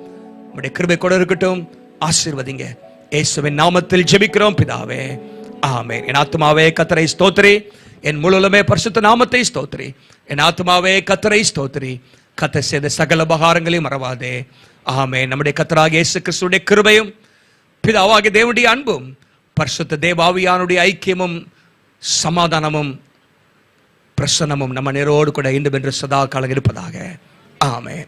உடைய கிருபை கூட இருக்கட்டும். ஆசீர்வதிங்க. இயேசுவின் நாமத்தில் ஜெபிக்கிறோம் பிதாவே, ஆமென். என் ஆத்துமாவே கர்த்தரை ஸ்தோத்திரி, என் முழுவதுமே பரிசுத்த நாமத்தை ஸ்தோத்திரி. என் ஆத்துமாவே கர்த்தரை ஸ்தோத்திரி, கர்த்தர் செய்த சகல உபகாரங்களையும் மறவாதே. ஆமென். நம்முடைய கர்த்தராகிய இயேசு கிறிஸ்துவின் கிருபையும் பிதாவாகிய தேவனுடைய அன்பும் பரிசுத்த தேவாவியானுடைய ஐக்கியமும் சமாதானமும் பிரசன்னமும் நம்ம நேரோடு கூட இன்றும் என்று சதா காலம் இருப்பதாக. ஆமென்.